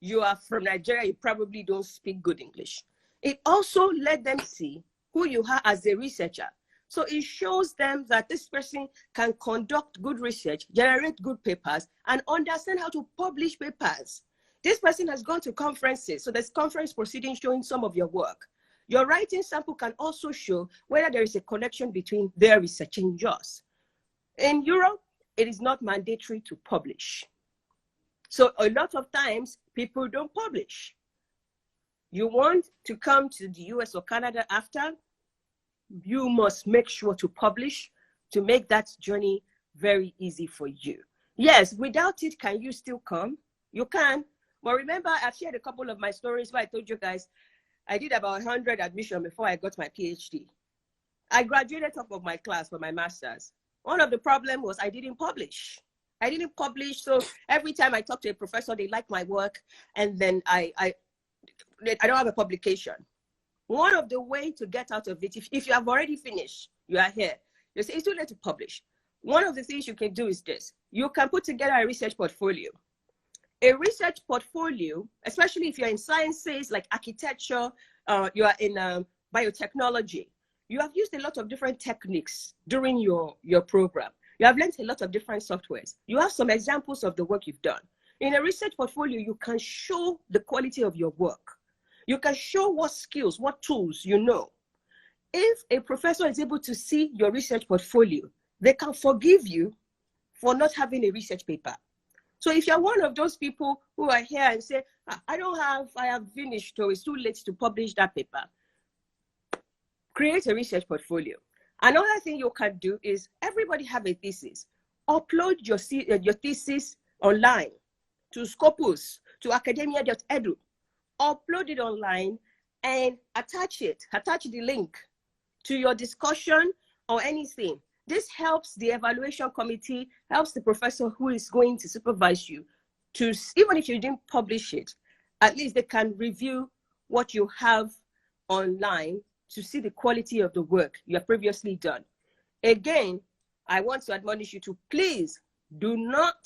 you are from Nigeria, you probably don't speak good English. It also let them see who you are as a researcher. So it shows them that this person can conduct good research, generate good papers, and understand how to publish papers. This person has gone to conferences, so there's conference proceedings showing some of your work. Your writing sample can also show whether there is a connection between their research and yours. In Europe, it is not mandatory to publish. So a lot of times, people don't publish. You want to come to the US or Canada after, you must make sure to publish to make that journey very easy for you. Yes, without it, can you still come? You can. But remember, I've shared a couple of my stories where I told you guys, I did about 100 admission before I got my PhD. I graduated top of my class for my master's. One of the problems was I didn't publish. So every time I talk to a professor, they like my work, and then I don't have a publication. One of the ways to get out of it, if you have already finished, you are here, you say it's too late to publish. One of the things you can do is this. You can put together a research portfolio. A research portfolio, especially if you're in sciences like architecture, you are in biotechnology, you have used a lot of different techniques during your program. You have learned a lot of different softwares. You have some examples of the work you've done. In a research portfolio, you can show the quality of your work. You can show what skills, what tools you know. If a professor is able to see your research portfolio, they can forgive you for not having a research paper. So if you're one of those people who are here and say, I have finished, so it's too late to publish that paper, create a research portfolio. Another thing you can do is, everybody have a thesis. Upload your thesis online to Scopus, to academia.edu. Upload it online and attach the link to your discussion or anything. This helps the evaluation committee, helps the professor who is going to supervise you to, even if you didn't publish it, at least they can review what you have online to see the quality of the work you have previously done. Again, I want to admonish you to please do not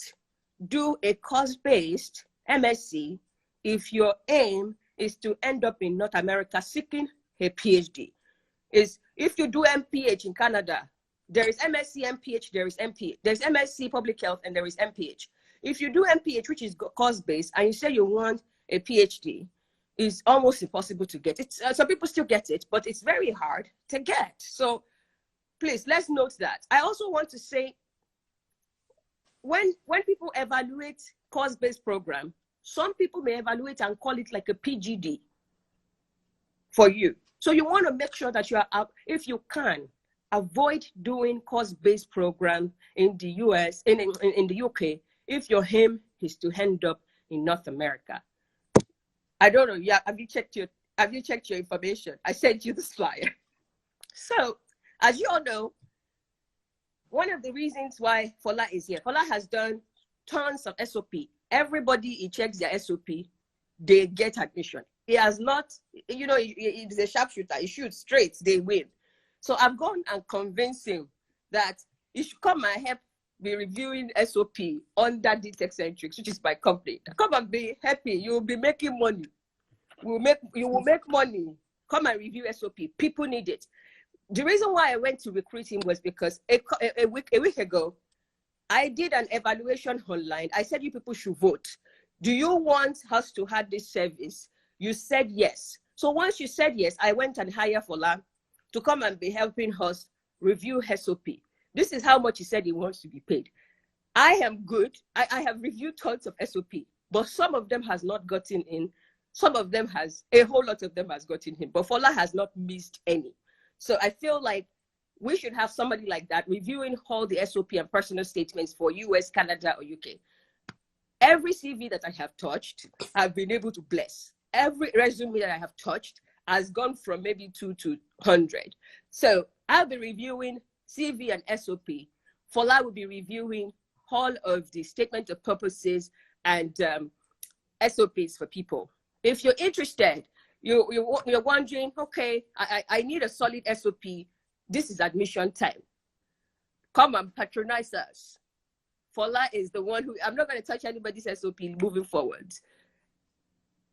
do a course-based MSc if your aim is to end up in North America seeking a PhD. If you do MPH in Canada, there is MSc, MPH, there is MPH. There's MSc Public Health and there is MPH. If you do MPH, which is course-based, and you say you want a PhD, it's almost impossible to get it. Some people still get it, but it's very hard to get. So please, let's note that. I also want to say, when people evaluate course-based program, some people may evaluate and call it like a PGD for you. So you want to make sure that you are up, if you can, avoid doing course-based program in the US, in the UK, if your aim is to end up in North America. I don't know. Yeah, have you checked your information? I sent you this flyer. So, as you all know, one of the reasons why Fola is here, Fola has done tons of SOP. Everybody he checks their SOP, they get admission. He has not, he's a sharpshooter. He shoots straight, they win. So I've gone and convinced him that he should come and help be reviewing SOP under DTechcentrics, which is my company. Come and be happy. You will be making money. You will make money. Come and review SOP. People need it. The reason why I went to recruit him was because a week ago, I did an evaluation online. I said, you people should vote. Do you want us to have this service? You said yes. So once you said yes, I went and hired Fola to come and be helping us review SOP. This is how much he said he wants to be paid. I am good. I have reviewed tons of SOP, but some of them has not gotten in. Some of them a whole lot of them has gotten in, but Fola has not missed any. So I feel like we should have somebody like that reviewing all the SOP and personal statements for US, Canada, or UK. Every CV that I have touched, I've been able to bless. Every resume that I have touched has gone from maybe 2 to 100. So I'll be reviewing CV and SOP. Fola will be reviewing all of the statement of purposes and SOPs for people. If you're interested, you're wondering, okay, I need a solid SOP. This is admission time. Come and patronize us. Fola is the one who, I'm not going to touch anybody's SOP moving forward.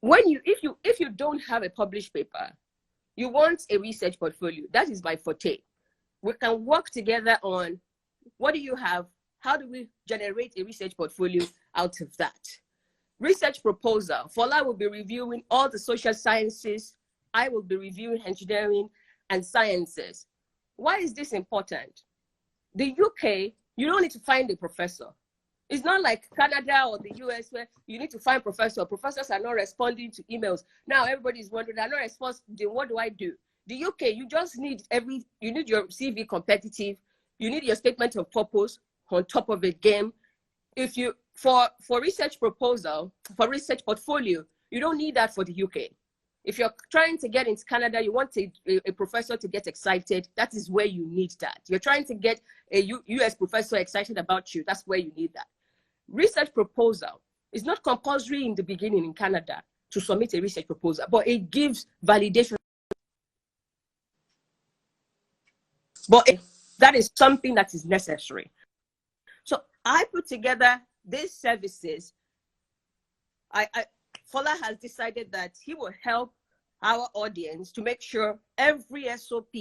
If you don't have a published paper, you want a research portfolio. That is my forte. we can work together on what do you have? How do we generate a research portfolio out of that? Research proposal. Fola will be reviewing all the social sciences. I will be reviewing engineering and sciences. Why is this important? The UK, you don't need to find a professor. It's not like Canada or the US where you need to find professors. Professors are not responding to emails. Now everybody's wondering, I'm not responding, what do I do? The UK, you just need you need your CV competitive. You need your statement of purpose on top of a game. If you, for research proposal, for research portfolio, you don't need that for the UK. If you're trying to get into Canada, you want a professor to get excited, that is where you need that. You're trying to get a US professor excited about you, that's where you need that. Research proposal is not compulsory in the beginning in Canada to submit a research proposal, but it gives validation. But that is something that is necessary. So I put together these services. Fola has decided that he will help our audience to make sure every SOP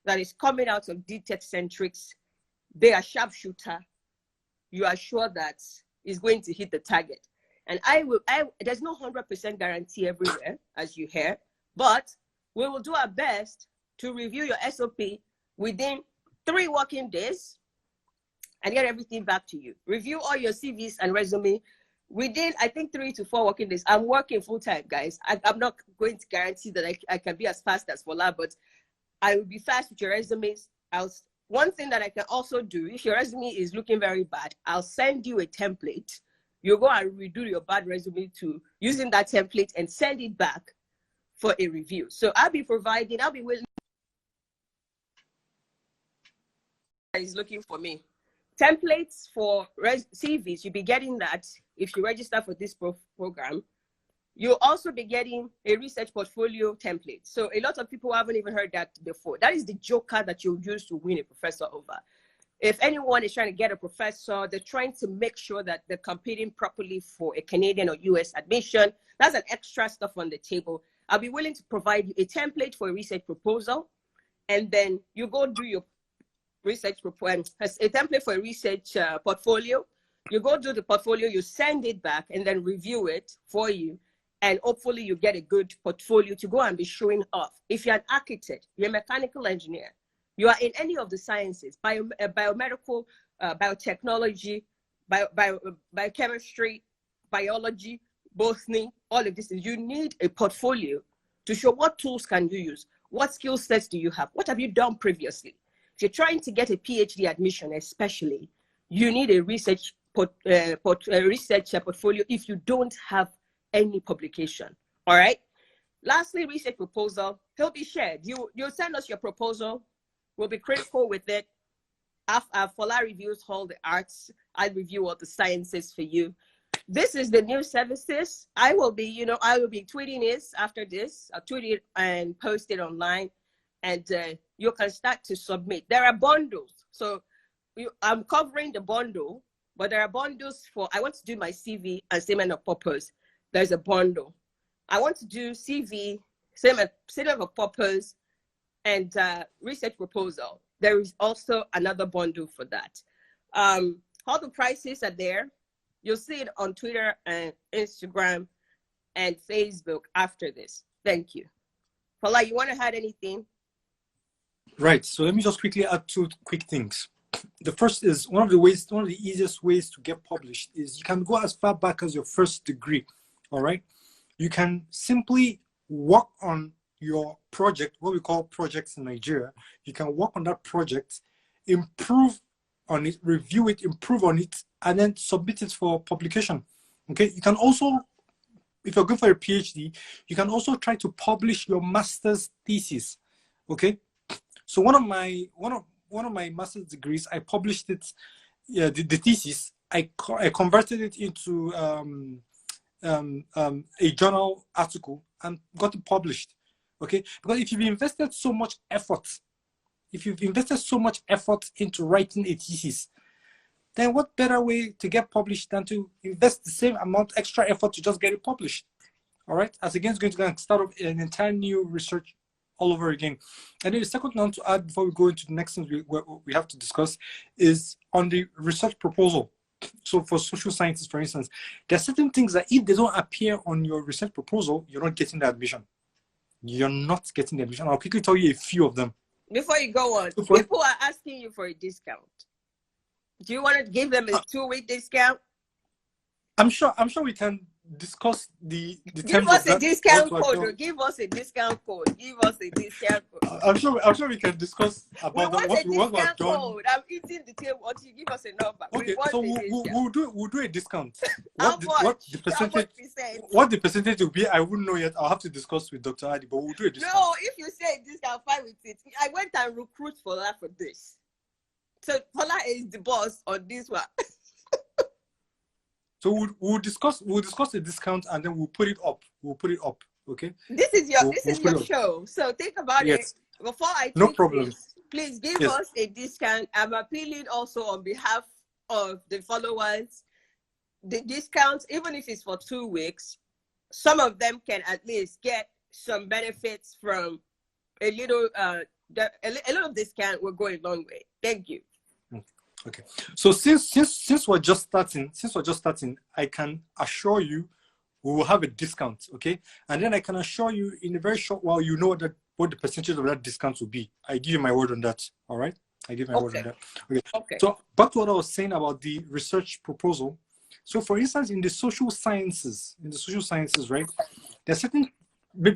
that is coming out of DTech Centrics, they are sharpshooter. You are sure that is going to hit the target. And there's no 100% guarantee everywhere, as you hear, but we will do our best to review your SOP within 3 working days and get everything back to you. Review all your CVs and resume within, I think, 3 to 4 working days. I'm working full time, guys. I'm not going to guarantee that I can be as fast as Fola, but I will be fast with your resumes. One thing that I can also do, if your resume is looking very bad, I'll send you a template. You go and redo your bad resume using that template and send it back for a review. So I'll be willing. Is looking for me. Templates for CVs, you'll be getting that if you register for this program. You'll also be getting a research portfolio template. So a lot of people haven't even heard that before. That is the joker that you'll use to win a professor over. If anyone is trying to get a professor, they're trying to make sure that they're competing properly for a Canadian or US admission. That's an extra stuff on the table. I'll be willing to provide you a template for a research proposal, and then you go do your research proposal, a template for a research portfolio. You go do the portfolio, you send it back, and then review it for you. And hopefully you get a good portfolio to go and be showing off. If you're an architect, you're a mechanical engineer, you are in any of the sciences, biomedical, biotechnology, biochemistry, biology, botany, all of this, you need a portfolio to show what tools can you use, what skill sets do you have, what have you done previously. If you're trying to get a PhD admission, especially, you need a research portfolio if you don't have any publication. All right. Lastly, research proposal. He'll be shared. You'll send us your proposal. We'll be critical with it. After Fola reviews all the arts, I review all the sciences for you. This is the new services. I will be tweeting this after this. I'll tweet it and post it online, and you can start to submit. There are bundles. So I'm covering the bundle, but there are bundles for, I want to do my CV and statement of purpose. There's a bundle. I want to do CV, statement of purpose, and research proposal. There is also another bundle for that. All the prices are there. You'll see it on Twitter and Instagram and Facebook after this. Thank you. Fola, you want to add anything? Right. So let me just quickly add 2 quick things. The first is one of the easiest ways to get published is you can go as far back as your first degree. All right. You can simply work on your project, what we call projects in Nigeria. You can work on that project, improve on it, review it, improve on it, and then submit it for publication. Okay. You can also, if you're going for a PhD, you can also try to publish your master's thesis. Okay. So one of my master's degrees, I published it, the thesis. I converted it into a journal article and got it published. Okay, because if you've invested so much effort into writing a thesis, then what better way to get published than to invest the same amount extra effort to just get it published? All right, as against going to start off an entire new research all over again. And then the second one to add before we go into the next thing we have to discuss is on the research proposal. So for social sciences, for instance, there are certain things that if they don't appear on your research proposal, you're not getting the admission. You're not getting the admission. I'll quickly tell you a few of them. Before you go on, people are asking you for a discount. Do you want to give them a 2-week discount? I'm sure we can discuss the give us a discount code. Or give us a discount code. Give us a discount code. I'm sure we can discuss about what we have done. I'm eating the table until you give us a number. Okay, so we'll do a discount. What the percentage will be, I wouldn't know yet. I'll have to discuss with Dr. Adi, but we'll do a discount. No, if you say discount, fine with it. I went and recruit Fola for this. So Fola is the boss on this one. So we'll discuss the discount and then we'll put it up. Okay. This is your show. So think about it before I no problem. This, please give us a discount. I'm appealing also on behalf of the followers. The discounts, even if it's for 2 weeks, some of them can at least get some benefits from a little discount will go a long way. Thank you. Okay, so since we're just starting, I can assure you we will have a discount, okay? And then I can assure you in a very short while you know what the percentage of that discount will be. I give you my word on that, all right? I give my word on that. Okay. So back to what I was saying about the research proposal. So for instance, in the social sciences, right? There are certain,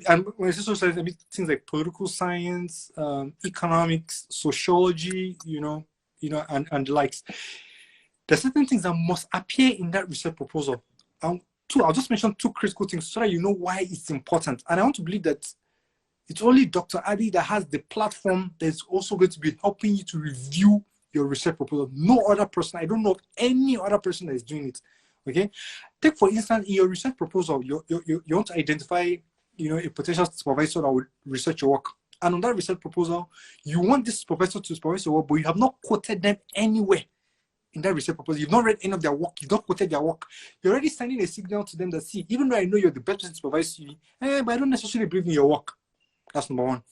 and when I say social science, I mean things like political science, economics, sociology, and the likes. There's certain things that must appear in that research proposal. I'll just mention 2 critical things so that you know why it's important. And I want to believe that it's only Dr. Adi that has the platform that's also going to be helping you to review your research proposal. No other person, I don't know of any other person that is doing it. Okay? Take for instance, in your research proposal, you want to identify, a potential supervisor that would research your work. And on that research proposal, you want this professor to supervise your work, but you have not quoted them anywhere in that research proposal. You've not read any of their work. You've not quoted their work. You're already sending a signal to them that, see, even though I know you're the best person to supervise you, but I don't necessarily believe in your work. That's number 1.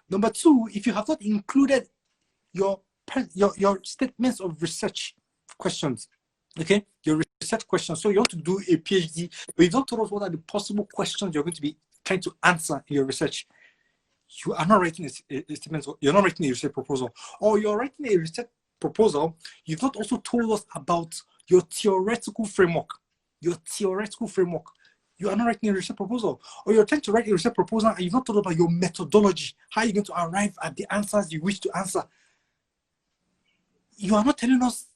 Number 2, if you have not included your statements of research questions, okay, your research questions. So you want to do a PhD, but you don't tell us what are the possible questions you're going to be trying to answer in your research. You are not writing a statement, you're not writing a research proposal, or you're writing a research proposal, you've not also told us about your theoretical framework. You are not writing a research proposal, or you're trying to write a research proposal and you've not told us about your methodology, how you're going to arrive at the answers you wish to answer. You are not telling us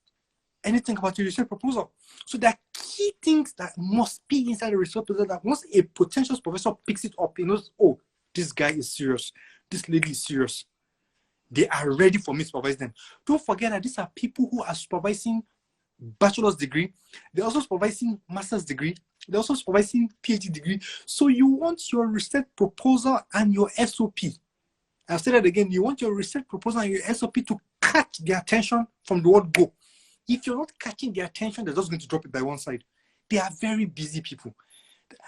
anything about your research proposal. So there are key things that must be inside the research proposal that once a potential professor picks it up, he knows, oh, this guy is serious. This lady is serious. They are ready for me to supervise them. Don't forget that these are people who are supervising bachelor's degree. They're also supervising master's degree. They're also supervising PhD degree. So you want your research proposal and your SOP. I'll say that again. You want your research proposal and your SOP to catch their attention from the word go. If you're not catching their attention, they're just going to drop it by one side. They are very busy people.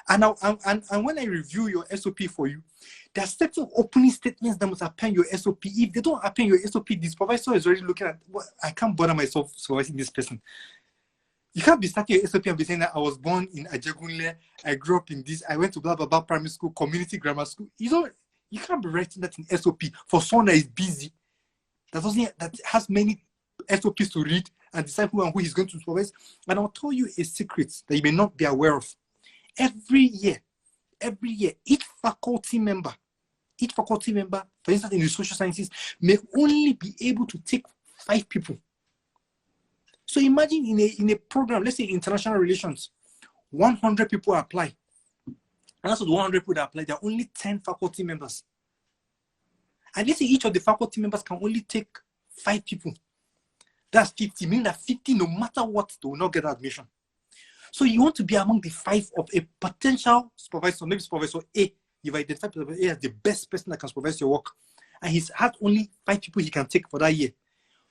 And when I review your SOP for you, there are certain opening statements that must appear in your SOP. If they don't appear in your SOP, the supervisor is already looking at, well, I can't bother myself supervising this person. You can't be starting your SOP and be saying that I was born in Ajegunle, I grew up in this, I went to blah, blah, blah, primary school, community grammar school. You can't be writing that in SOP for someone that is busy, that has many SOPs to read and decide who and who he's going to supervise. And I'll tell you a secret that you may not be aware of. Every year, each faculty member, for instance, in the social sciences, may only be able to take 5 people. So imagine in a program, let's say international relations, 100 people apply. And out of the 100 people that apply, there are only 10 faculty members. And let's say each of the faculty members can only take 5 people. That's 50, meaning that 50, no matter what, they will not get admission. So you want to be among the 5 of a potential supervisor, maybe supervisor A. You've identified supervisor A as the best person that can supervise your work. And he's had only 5 people he can take for that year.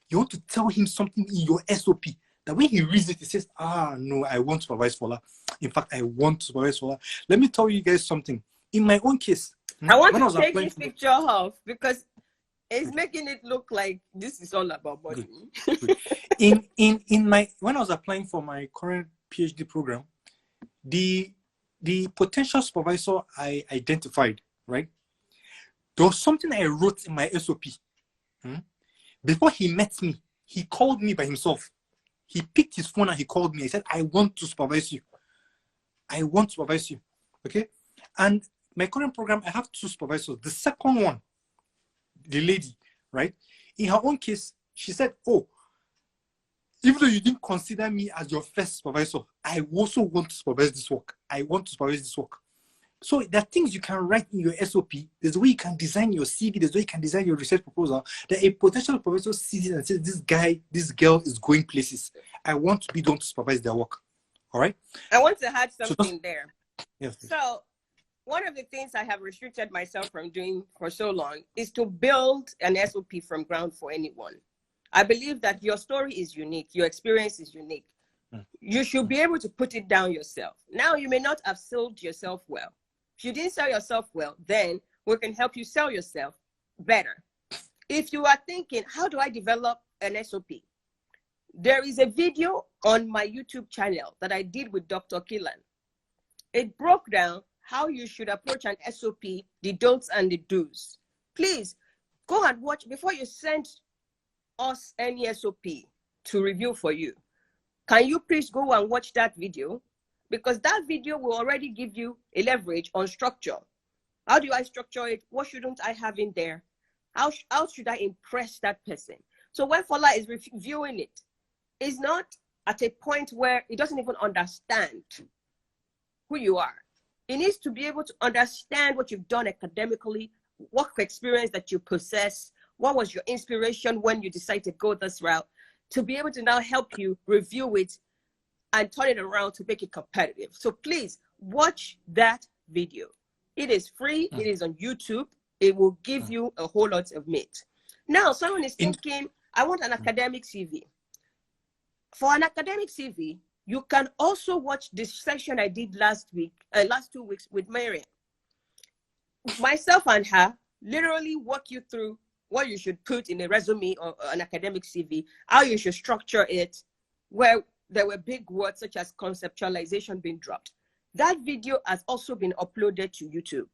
You want to tell him something in your SOP that when he reads it, he says, no, I want to supervise Fola. In fact, I want to supervise Fola. Let me tell you guys something. In my own case, I want When I to was take applying this for picture off because it's making it look like this is all about money. good. In my when I was applying for my current PhD program, the potential supervisor I identified, right? There was something I wrote in my SOP. Before he met me, he called me by himself. He picked his phone and he called me. He said, I want to supervise you. I want to supervise you. Okay? And my current program, I have 2 supervisors. The second one, the lady, right? In her own case, she said, oh, even though you didn't consider me as your first supervisor, I also want to supervise this work. I want to supervise this work. So there are things you can write in your SOP. There's a way you can design your CV. There's a way you can design your research proposal that a potential professor sees it and says, this guy, this girl is going places. I want to be the one to supervise their work. All right? I want to add something there. Yes, please. So one of the things I have restricted myself from doing for so long is to build an SOP from ground for anyone. I believe that your story is unique. Your experience is unique. You should be able to put it down yourself. Now, you may not have sold yourself well. If you didn't sell yourself well, then we can help you sell yourself better. If you are thinking, how do I develop an SOP? There is a video on my YouTube channel that I did with Dr. Killan. It broke down how you should approach an SOP, the don'ts and the do's. Please go and watch before you send us any SOP to review for you. Can you please go and watch that video? Because that video will already give you a leverage on structure. How do I structure it? What shouldn't I have in there? How should I impress that person? So when Fola is reviewing it, it's not at a point where it doesn't even understand who you are. It needs to be able to understand what you've done academically, what experience that you possess, what was your inspiration when you decided to go this route, to be able to now help you review it and turn it around to make it competitive. So please watch that video. It is free. It is on YouTube. It will give you a whole lot of meat. Now, someone is thinking, I want an academic CV. For an academic CV, you can also watch this session I did last 2 weeks with Marian. Myself and her literally walk you through what you should put in a resume or an academic CV, how you should structure it, where there were big words such as conceptualization being dropped. That video has also been uploaded to YouTube.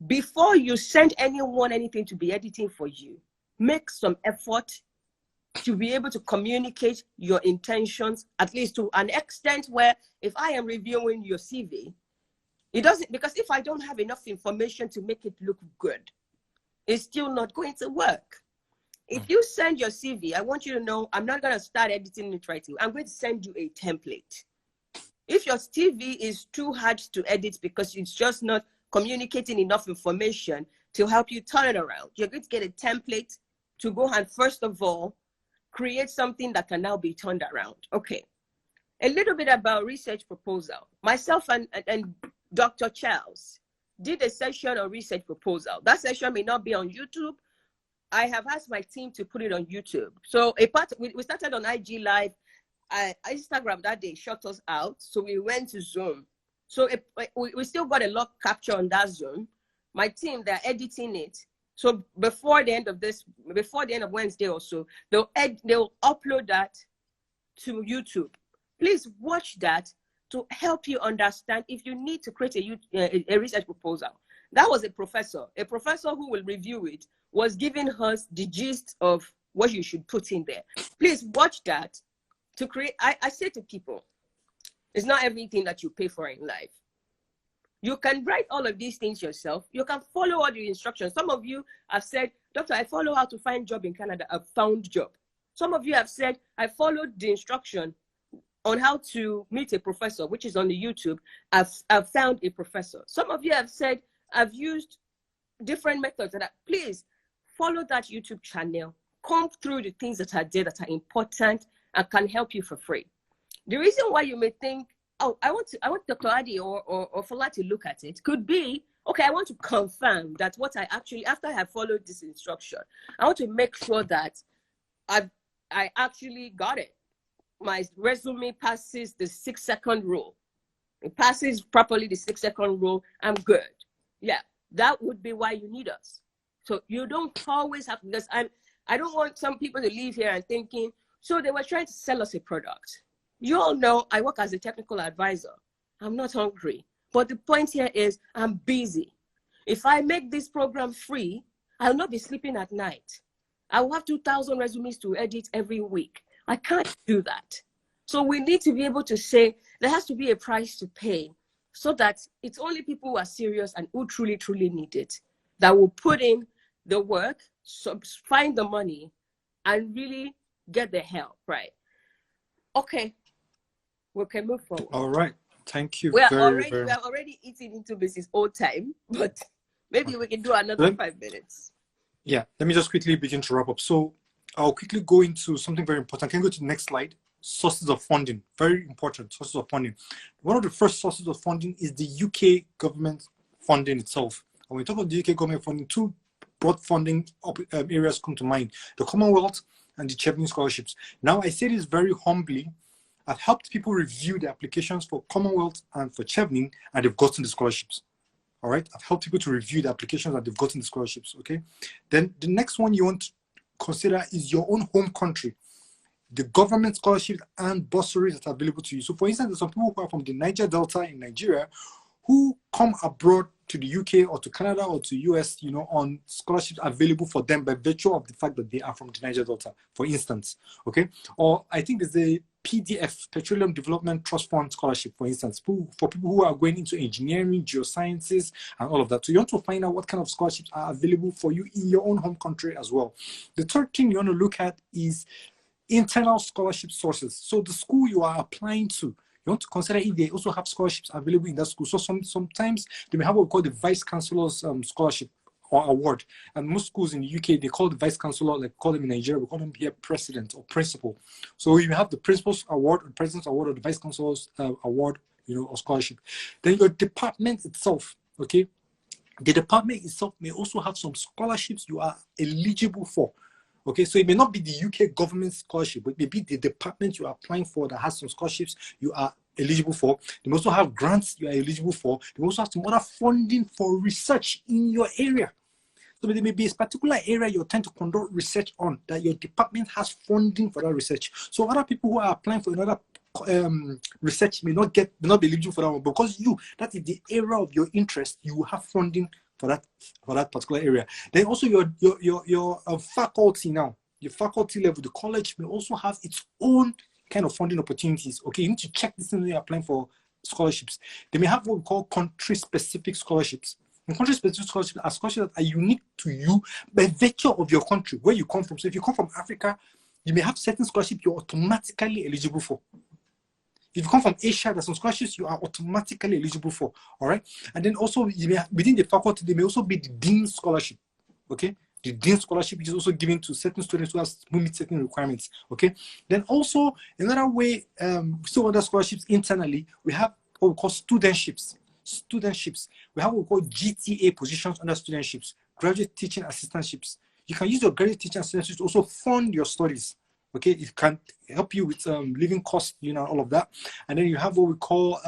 Before you send anyone anything to be editing for you, make some effort to be able to communicate your intentions, at least to an extent where if I am reviewing your CV, it doesn't, because if I don't have enough information to make it look good, it's still not going to work. If you send your CV, I want you to know I'm not going to start editing it right away. I'm going to send you a template. If your CV is too hard to edit because it's just not communicating enough information to help you turn it around, you're going to get a template to go and first of all, create something that can now be turned around. Okay. A little bit about research proposal. Myself and Dr. Charles did a session on research proposal. That session may not be on YouTube. I have asked my team to put it on YouTube. So we started on IG Live. Instagram that day shut us out. So we went to Zoom. So we still got a lot capture on that Zoom. My team, they're editing it. So before the end of Wednesday or so, they'll upload that to YouTube. Please watch that to help you understand if you need to create a research proposal. That was a professor who will review it, was giving us the gist of what you should put in there. Please watch that to create. I say to people, it's not everything that you pay for in life. You can write all of these things yourself. You can follow all the instructions. Some of you have said, Doctor, I follow how to find job in Canada. I've found job. Some of you have said, I followed the instruction on how to meet a professor, which is on the YouTube. I've found a professor. Some of you have said, I've used different methods. Please follow that YouTube channel. Comb through the things that are there that are important and can help you for free. The reason why you may think, oh, I want Dr. Adi or Fola to look at it could be, okay, I want to confirm that what I actually, after I have followed this instruction, I want to make sure that I actually got it. My resume passes the 6-second rule. It passes properly the 6-second rule. I'm good. Yeah. that would be why you need us. So you don't always have, because I don't want some people to leave here and thinking, so they were trying to sell us a product. You all know I work as a technical advisor. I'm not hungry. But the point here is I'm busy. If I make this program free, I'll not be sleeping at night. I will have 2,000 resumes to edit every week. I can't do that. So we need to be able to say there has to be a price to pay so that it's only people who are serious and who truly, truly need it that will put in the work, so find the money, and really get the help, right? Okay, we can move forward. All right. Thank you We are very already eating into Mrs. Old time, but maybe we can do another 5 minutes. Yeah, let me just quickly begin to wrap up. So I'll quickly go into something very important. Can you go to the next slide? Sources of funding. Very important, sources of funding. One of the first sources of funding is the UK government funding itself. And when we talk about the UK government funding, two broad funding areas come to mind: the Commonwealth and the Chevening scholarships. Now, I say this very humbly. I've helped people review the applications for Commonwealth and for Chevening, and they've gotten the scholarships. All right, I've helped people to review the applications and they've gotten the scholarships. Okay, then the next one you want to consider is your own home country, the government scholarships and bursaries that are available to you. So, for instance, there's some people who are from the Niger Delta in Nigeria who come abroad to the UK or to Canada or to US, you know, on scholarships available for them by virtue of the fact that they are from the Niger Delta, for instance. Okay, or I think there's a PDF, Petroleum Development Trust Fund Scholarship, for instance, for people who are going into engineering, geosciences, and all of that. So you want to find out what kind of scholarships are available for you in your own home country as well. The third thing you want to look at is internal scholarship sources. So the school you are applying to, you want to consider if they also have scholarships available in that school. So sometimes they may have what we call the Vice Chancellor's scholarship or award. And most schools in the UK, they call the Vice Chancellor, like call them in Nigeria, we call them here President or Principal. So you have the Principal's Award, or President's Award, or the Vice Chancellor's Award, you know, or scholarship. Then your department itself, okay? The department itself may also have some scholarships you are eligible for. Okay, so it may not be the UK government scholarship, but it may be the department you are applying for that has some scholarships you are eligible for. They may also have grants you are eligible for. They may also have some other funding for research in your area. So there may be a particular area you're trying to conduct research on that your department has funding for that research. So other people who are applying for another research may not be eligible for that one, because that is the area of your interest. You have funding for that particular area. Then also your faculty now, your faculty level, the college may also have its own kind of funding opportunities. Okay, you need to check this when you're applying for scholarships. They may have what we call country-specific scholarships. And country-specific scholarships are scholarships that are unique to you by virtue of your country, where you come from. So if you come from Africa, you may have certain scholarships you're automatically eligible for. If you come from Asia, there's some scholarships you are automatically eligible for. All right. And then also within the faculty, there may also be the Dean Scholarship. Okay. The Dean Scholarship is also given to certain students who meet certain requirements. Okay. Then also another way, still other scholarships internally, we have what we call studentships. We have what we call GTA positions under studentships, graduate teaching assistantships. You can use your graduate teaching assistantships to also fund your studies. Okay, it can help you with living costs, you know, all of that. And then you have what we call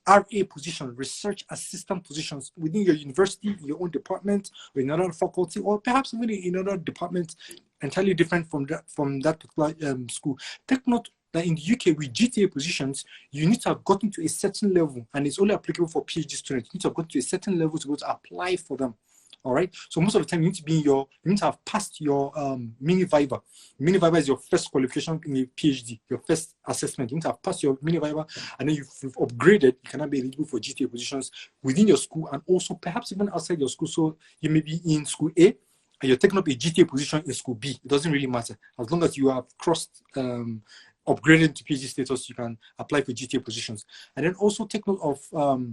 RA position, research assistant positions within your university, your own department, or in another faculty, or perhaps even in another department entirely different from that particular school. Take note that in the UK, with GTA positions, you need to have gotten to a certain level, and it's only applicable for PhD students. You need to have gotten to a certain level to be able to apply for them. All right. So most of the time, you need to have passed your mini Waiver. Mini Waiver is your first qualification in a PhD, your first assessment. You need to have passed your mini Waiver, and then you've upgraded. You cannot be eligible for GTA positions within your school, and also perhaps even outside your school. So you may be in school A, and you're taking up a GTA position in school B. It doesn't really matter, as long as you have crossed upgraded to PhD status. You can apply for GTA positions. And then also take note of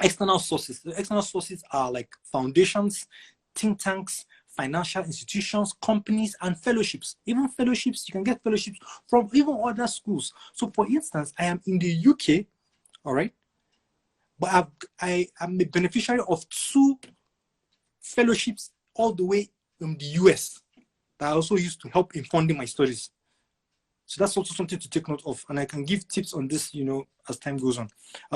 external sources. The external sources are like foundations, think tanks, financial institutions, companies, and fellowships. Even fellowships, you can get fellowships from even other schools. So for instance, I am in the UK, all right, but I am a beneficiary of 2 fellowships all the way in the US that I also used to help in funding my studies. So that's also something to take note of. And I can give tips on this, you know, as time goes on.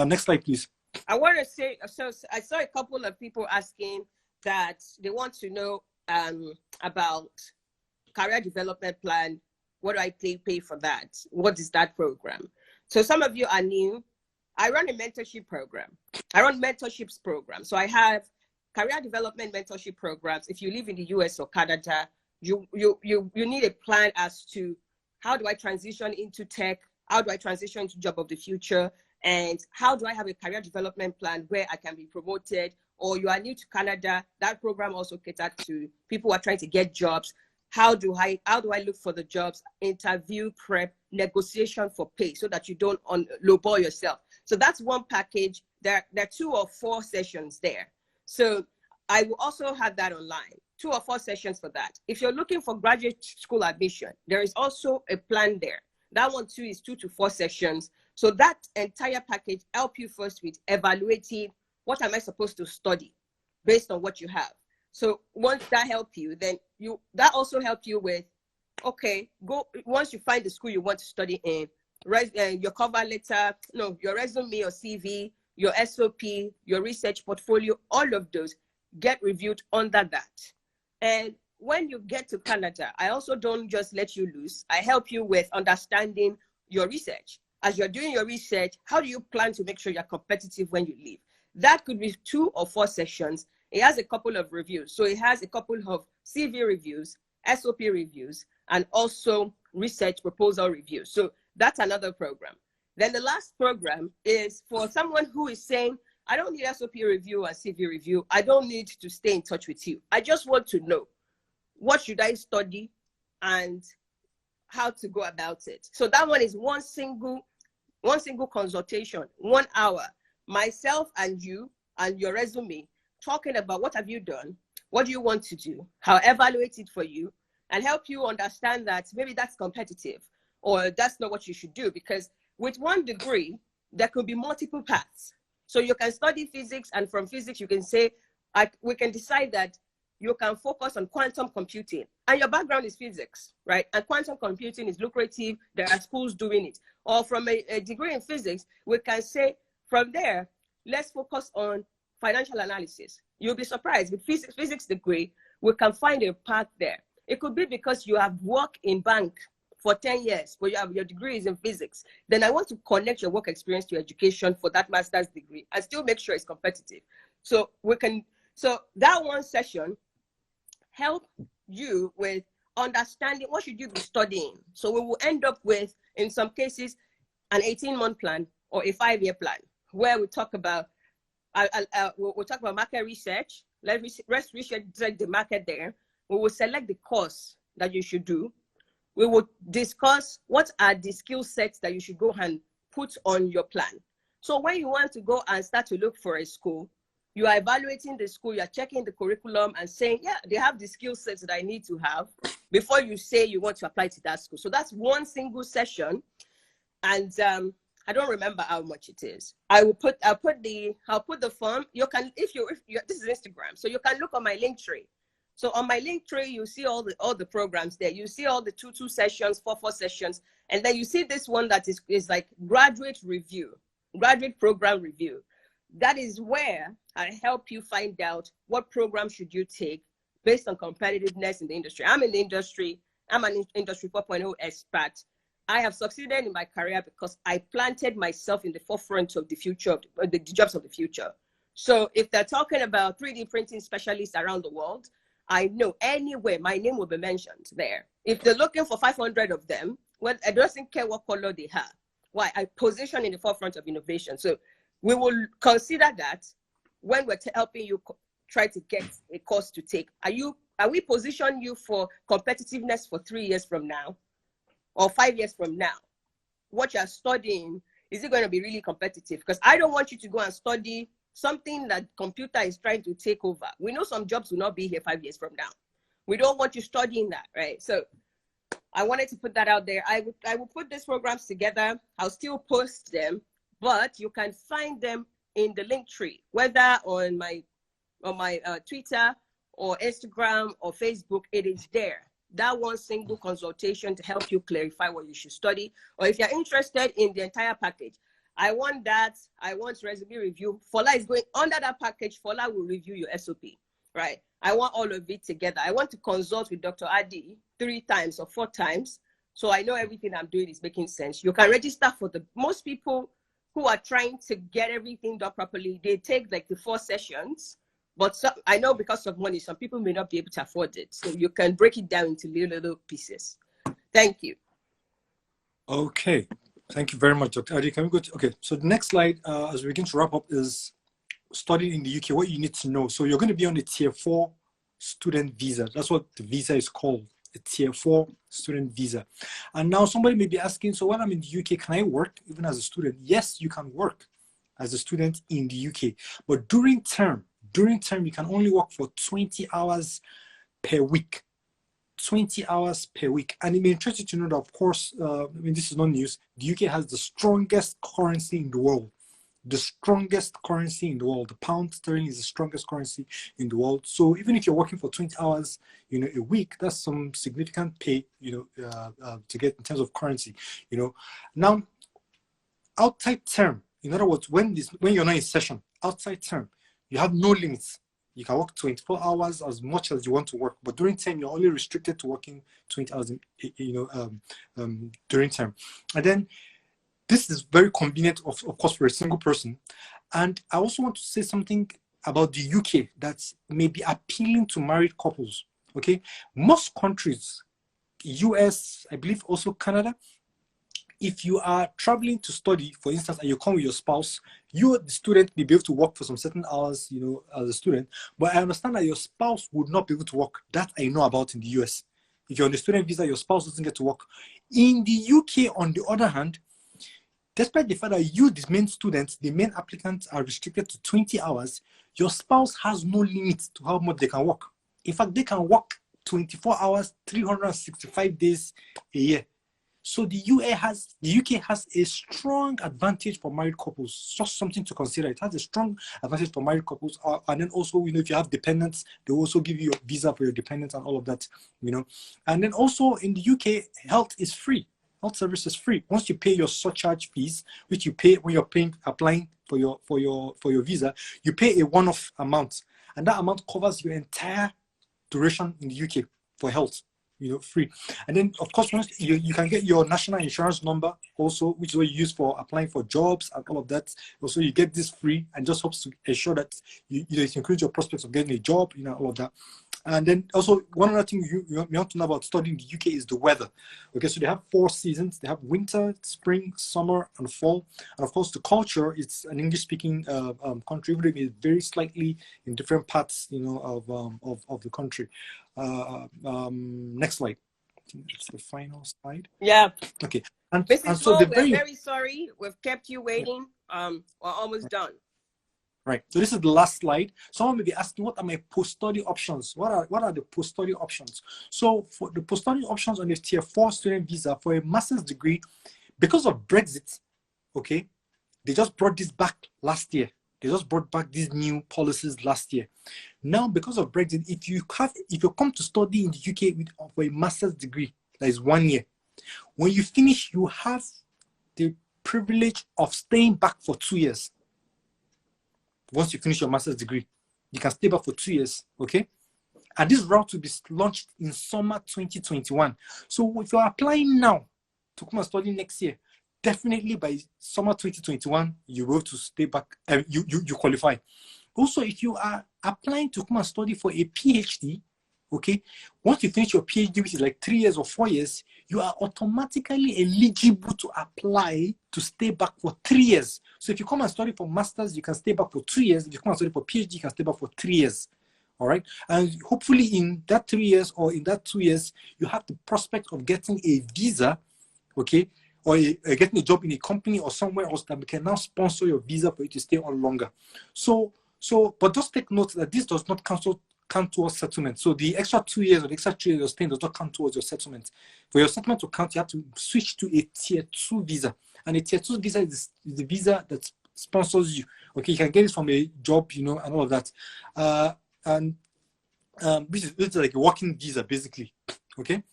Next slide, please. I want to say, so I saw a couple of people asking that they want to know about career development plan. What do I pay for that? What is that program? So some of you are new. I run a mentorship program. I run mentorships program. So I have career development mentorship programs. If you live in the US or Canada, you need a plan as to how do I transition into tech? How do I transition into job of the future? And how do I have a career development plan where I can be promoted? Or you are new to Canada, that program also caters to people who are trying to get jobs. How do I look for the jobs, interview prep, negotiation for pay so that you don't lowball yourself. So that's one package. There are 2 or 4 sessions there. So I will also have that online, 2 or 4 sessions for that. If you're looking for graduate school admission, there is also a plan there. That one too is 2 to 4 sessions. So that entire package help you first with evaluating what am I supposed to study based on what you have. So once that help you, then that also help you with, okay, once you find the school you want to study in, your cover letter, your resume, your CV, your SOP, your research portfolio, all of those get reviewed under that. And when you get to Canada, I also don't just let you loose. I help you with understanding your research. As you're doing your research, how do you plan to make sure you're competitive when you leave? That could be 2 or 4 sessions. It has a couple of reviews. So it has a couple of CV reviews, SOP reviews, and also research proposal reviews. So that's another program. Then the last program is for someone who is saying, I don't need SOP review and CV review. I don't need to stay in touch with you. I just want to know what should I study and how to go about it. So that one is one single consultation, 1 hour, myself and you and your resume, talking about what have you done, what do you want to do, how evaluate it for you, and help you understand that maybe that's competitive or that's not what you should do. Because with 1 degree, there could be multiple paths. So you can study physics, and from physics, you can say, we can decide that you can focus on quantum computing, and your background is physics, right? And quantum computing is lucrative. There are schools doing it. Or from a degree in physics, we can say, from there, let's focus on financial analysis. You'll be surprised with physics degree, we can find a path there. It could be because you have worked in bank for 10 years, but you have your degree is in physics. Then I want to connect your work experience to your education for that master's degree and still make sure it's competitive. So that one session help you with understanding what should you be studying. So we will end up with, in some cases, an 18-month plan or a 5-year plan, where we talk about we'll talk about market research. Let's research the market there. We will select the course that you should do. We will discuss what are the skill sets that you should go and put on your plan. So when you want to go and start to look for a school, you are evaluating the school, you're checking the curriculum and saying, yeah, they have the skill sets that I need to have before you say you want to apply to that school. So that's one single session. And I don't remember how much it is. I'll put the form. You can, if you this is Instagram, so you can look on my link tree. So on my link tree, you see all the programs there. You see all the 2 sessions, 4 sessions, and then you see this one that is like graduate program review. That is where I help you find out what program should you take based on competitiveness in the industry. I'm in the industry. I'm an industry 4.0 expert. I have succeeded in my career because I planted myself in the forefront of the future, of the jobs of the future. So if they're talking about 3D printing specialists around the world, I know anywhere my name will be mentioned there. If they're looking for 500 of them, well, I don't care what color they have. Why? I position in the forefront of innovation. So we will consider that when we're helping you try to get a course to take. Are we positioning you for competitiveness for 3 years from now or 5 years from now? What you're studying, is it going to be really competitive? Because I don't want you to go and study something that computer is trying to take over. We know some jobs will not be here 5 years from now. We don't want you studying that, right? So I wanted to put that out there. I will put these programs together. I'll still post them, but you can find them in the link tree, whether on my Twitter or Instagram or Facebook. It is there. That one single consultation to help you clarify what you should study. Or if you're interested in the entire package, I want that. I want resume review. Fola is going under that package. Fola will review your SOP, right? I want all of it together. I want to consult with Dr. Adi 3 times or 4 times. So I know everything I'm doing is making sense. You can register for most people who are trying to get everything done properly. They take like the 4 sessions, but I know because of money, some people may not be able to afford it. So you can break it down into little pieces. Thank you. Okay. Thank you very much, Dr. Adi. Can we go to, okay, so the next slide, as we begin to wrap up, is studying in the UK, what you need to know. So you're going to be on a tier 4 student visa. That's what the visa is called, a tier 4 student visa. And now somebody may be asking, so when I'm in the UK, can I work even as a student? Yes, you can work as a student in the UK, but during term, you can only work for 20 hours per week. 20 hours per week. And it may interest you to know that, of course, I mean, this is not news. The UK has the strongest currency in the world. The strongest currency in the world. The pound sterling is the strongest currency in the world. So even if you're working for 20 hours, you know, a week, that's some significant pay, you know, to get in terms of currency, you know. Now, outside term, in other words, when you're not in session, outside term, you have no limits. You can work 24 hours as much as you want to work, but during term, you're only restricted to working 20 hours, during term. And then this is very convenient, of course, for a single person. And I also want to say something about the UK that may be appealing to married couples, okay? Most countries, US, I believe also Canada, if you are traveling to study, for instance, and you come with your spouse, you, the student, may be able to work for some certain hours, you know, as a student. But I understand that your spouse would not be able to work. That I know about in the US. If you're on a student visa, your spouse doesn't get to work. In the UK, on the other hand, despite the fact that you, the main student, the main applicants, are restricted to 20 hours, your spouse has no limit to how much they can work. In fact, they can work 24 hours, 365 days a year. So the UK has a strong advantage for married couples. Just something to consider. It has a strong advantage for married couples. And then also, you know, if you have dependents, they also give you a visa for your dependents and all of that, you know. And then also in the UK, health is free. Health service is free. Once you pay your surcharge fees, which you pay when you're applying for your visa, you pay a one-off amount, and that amount covers your entire duration in the UK for health, you know, free. And then of course, once you can get your national insurance number also, which is what you use for applying for jobs and all of that. Also, you get this free, and just helps to ensure that you know, it increases your prospects of getting a job, you know, all of that. And then also, one other thing you want to know about studying in the UK is the weather. Okay, so they have 4 seasons. They have winter, spring, summer, and fall. And of course, the culture, it's an English-speaking country, but it is very slightly in different parts, you know, of the country. Next slide. I think it's the final slide. Yeah. Okay. And so we're very sorry. We've kept you waiting. We're almost done. Right. So this is the last slide. Someone may be asking, what are my post-study options? What are the post-study options? So for the post-study options on the tier 4 student visa for a master's degree, because of Brexit, okay, they just brought this back last year. They just brought back these new policies last year. Now, because of Brexit, if you come to study in the UK for a master's degree, that is 1 year, when you finish, you have the privilege of staying back for 2 years. Once you finish your master's degree, you can stay back for 2 years, okay? And this route will be launched in summer 2021. So if you're applying now to come and study next year, definitely by summer 2021, you will to stay back, you qualify. Also, if you are applying to come and study for a PhD, okay, once you finish your PhD, which is like 3 years or 4 years, you are automatically eligible to apply to stay back for 3 years. So if you come and study for masters, you can stay back for 2 years. If you come and study for PhD, you can stay back for 3 years. All right. And hopefully in that 3 years or in that 2 years, you have the prospect of getting a visa, okay, or getting a job in a company or somewhere else that can now sponsor your visa for you to stay on longer. But just take note that this does not count towards settlement. So the extra 2 years or the extra 3 years of staying does not count towards your settlement. For your settlement to count, you have to switch to a tier 2 visa. And a tier 2 visa is the visa that sponsors you. Okay, you can get it from a job, you know, and all of that. This is like a working visa, basically. Okay.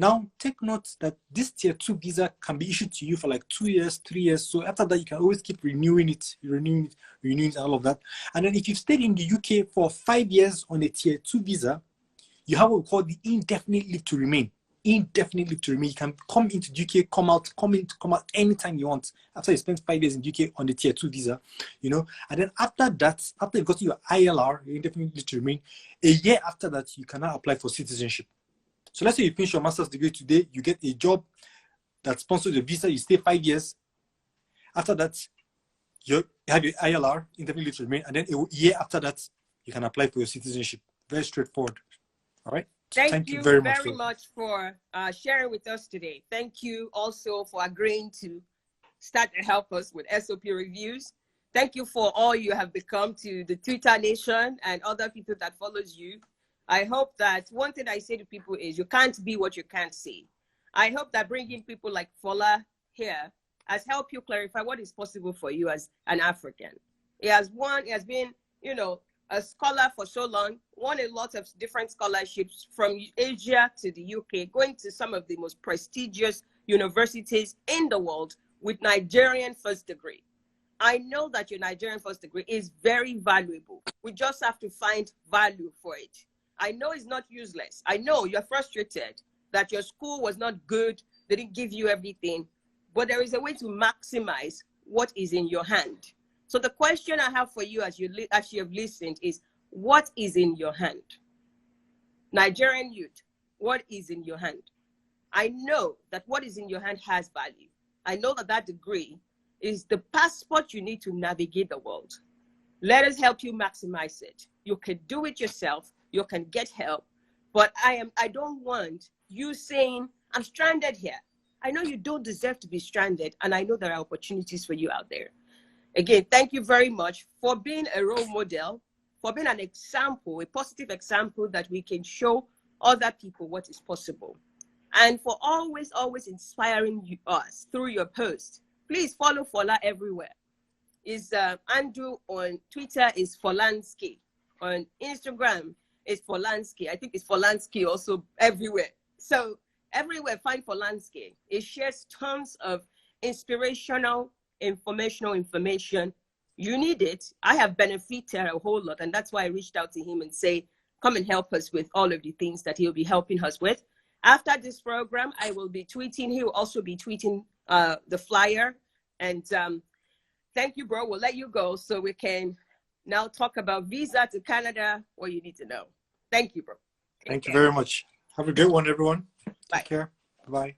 Now, take note that this tier 2 visa can be issued to you for like 2 years, 3 years. So after that, you can always keep renewing it, renewing all of that. And then if you've stayed in the UK for 5 years on a tier 2 visa, you have what we call the indefinite leave to remain. Indefinite leave to remain. You can come into the UK, come out anytime you want after you spend 5 years in the UK on the tier 2 visa, you know. And then after that, after you've got your ILR, your indefinite leave to remain, a year after that, you cannot apply for citizenship. So let's say you finish your master's degree today, you get a job that sponsors your visa, you stay 5 years. After that, you have your ILR, indefinite leave to remain, and then a year after that, you can apply for your citizenship. Very straightforward. All right. Thank you very much for sharing with us today. Thank you also for agreeing to start to help us with SOP reviews. Thank you for all you have become to the Twitter nation and other people that follows you. I hope that one thing I say to people is you can't be what you can't see. I hope that bringing people like Fola here has helped you clarify what is possible for you as an African. He has been, you know, a scholar for so long, won a lot of different scholarships from Asia to the UK, going to some of the most prestigious universities in the world with Nigerian first degree. I know that your Nigerian first degree is very valuable. We just have to find value for it. I know it's not useless. I know you're frustrated that your school was not good, they didn't give you everything, but there is a way to maximize what is in your hand. So the question I have for you as you have listened is, what is in your hand? Nigerian youth, what is in your hand? I know that what is in your hand has value. I know that that degree is the passport you need to navigate the world. Let us help you maximize it. You can do it yourself. You can get help. But I don't want you saying, I'm stranded here. I know you don't deserve to be stranded, and I know there are opportunities for you out there. Again, thank you very much for being a role model, for being an example, a positive example that we can show other people what is possible. And for always inspiring us through your posts. Please follow Fola everywhere. His Andrew on Twitter is Folansky. On Instagram is Folansky. I think it's Folansky also everywhere. So everywhere, find Folansky. It shares tons of inspirational, information. You need it. I have benefited a whole lot, and that's why I reached out to him and say, come and help us with all of the things that he'll be helping us with. After this program, I will be tweeting. He will also be tweeting the flyer. And thank you, bro. We'll let you go so we can now talk about visa to Canada, what you need to know. Thank you, bro. Thank you very much. Have a good one, everyone. Bye. Take care. Bye.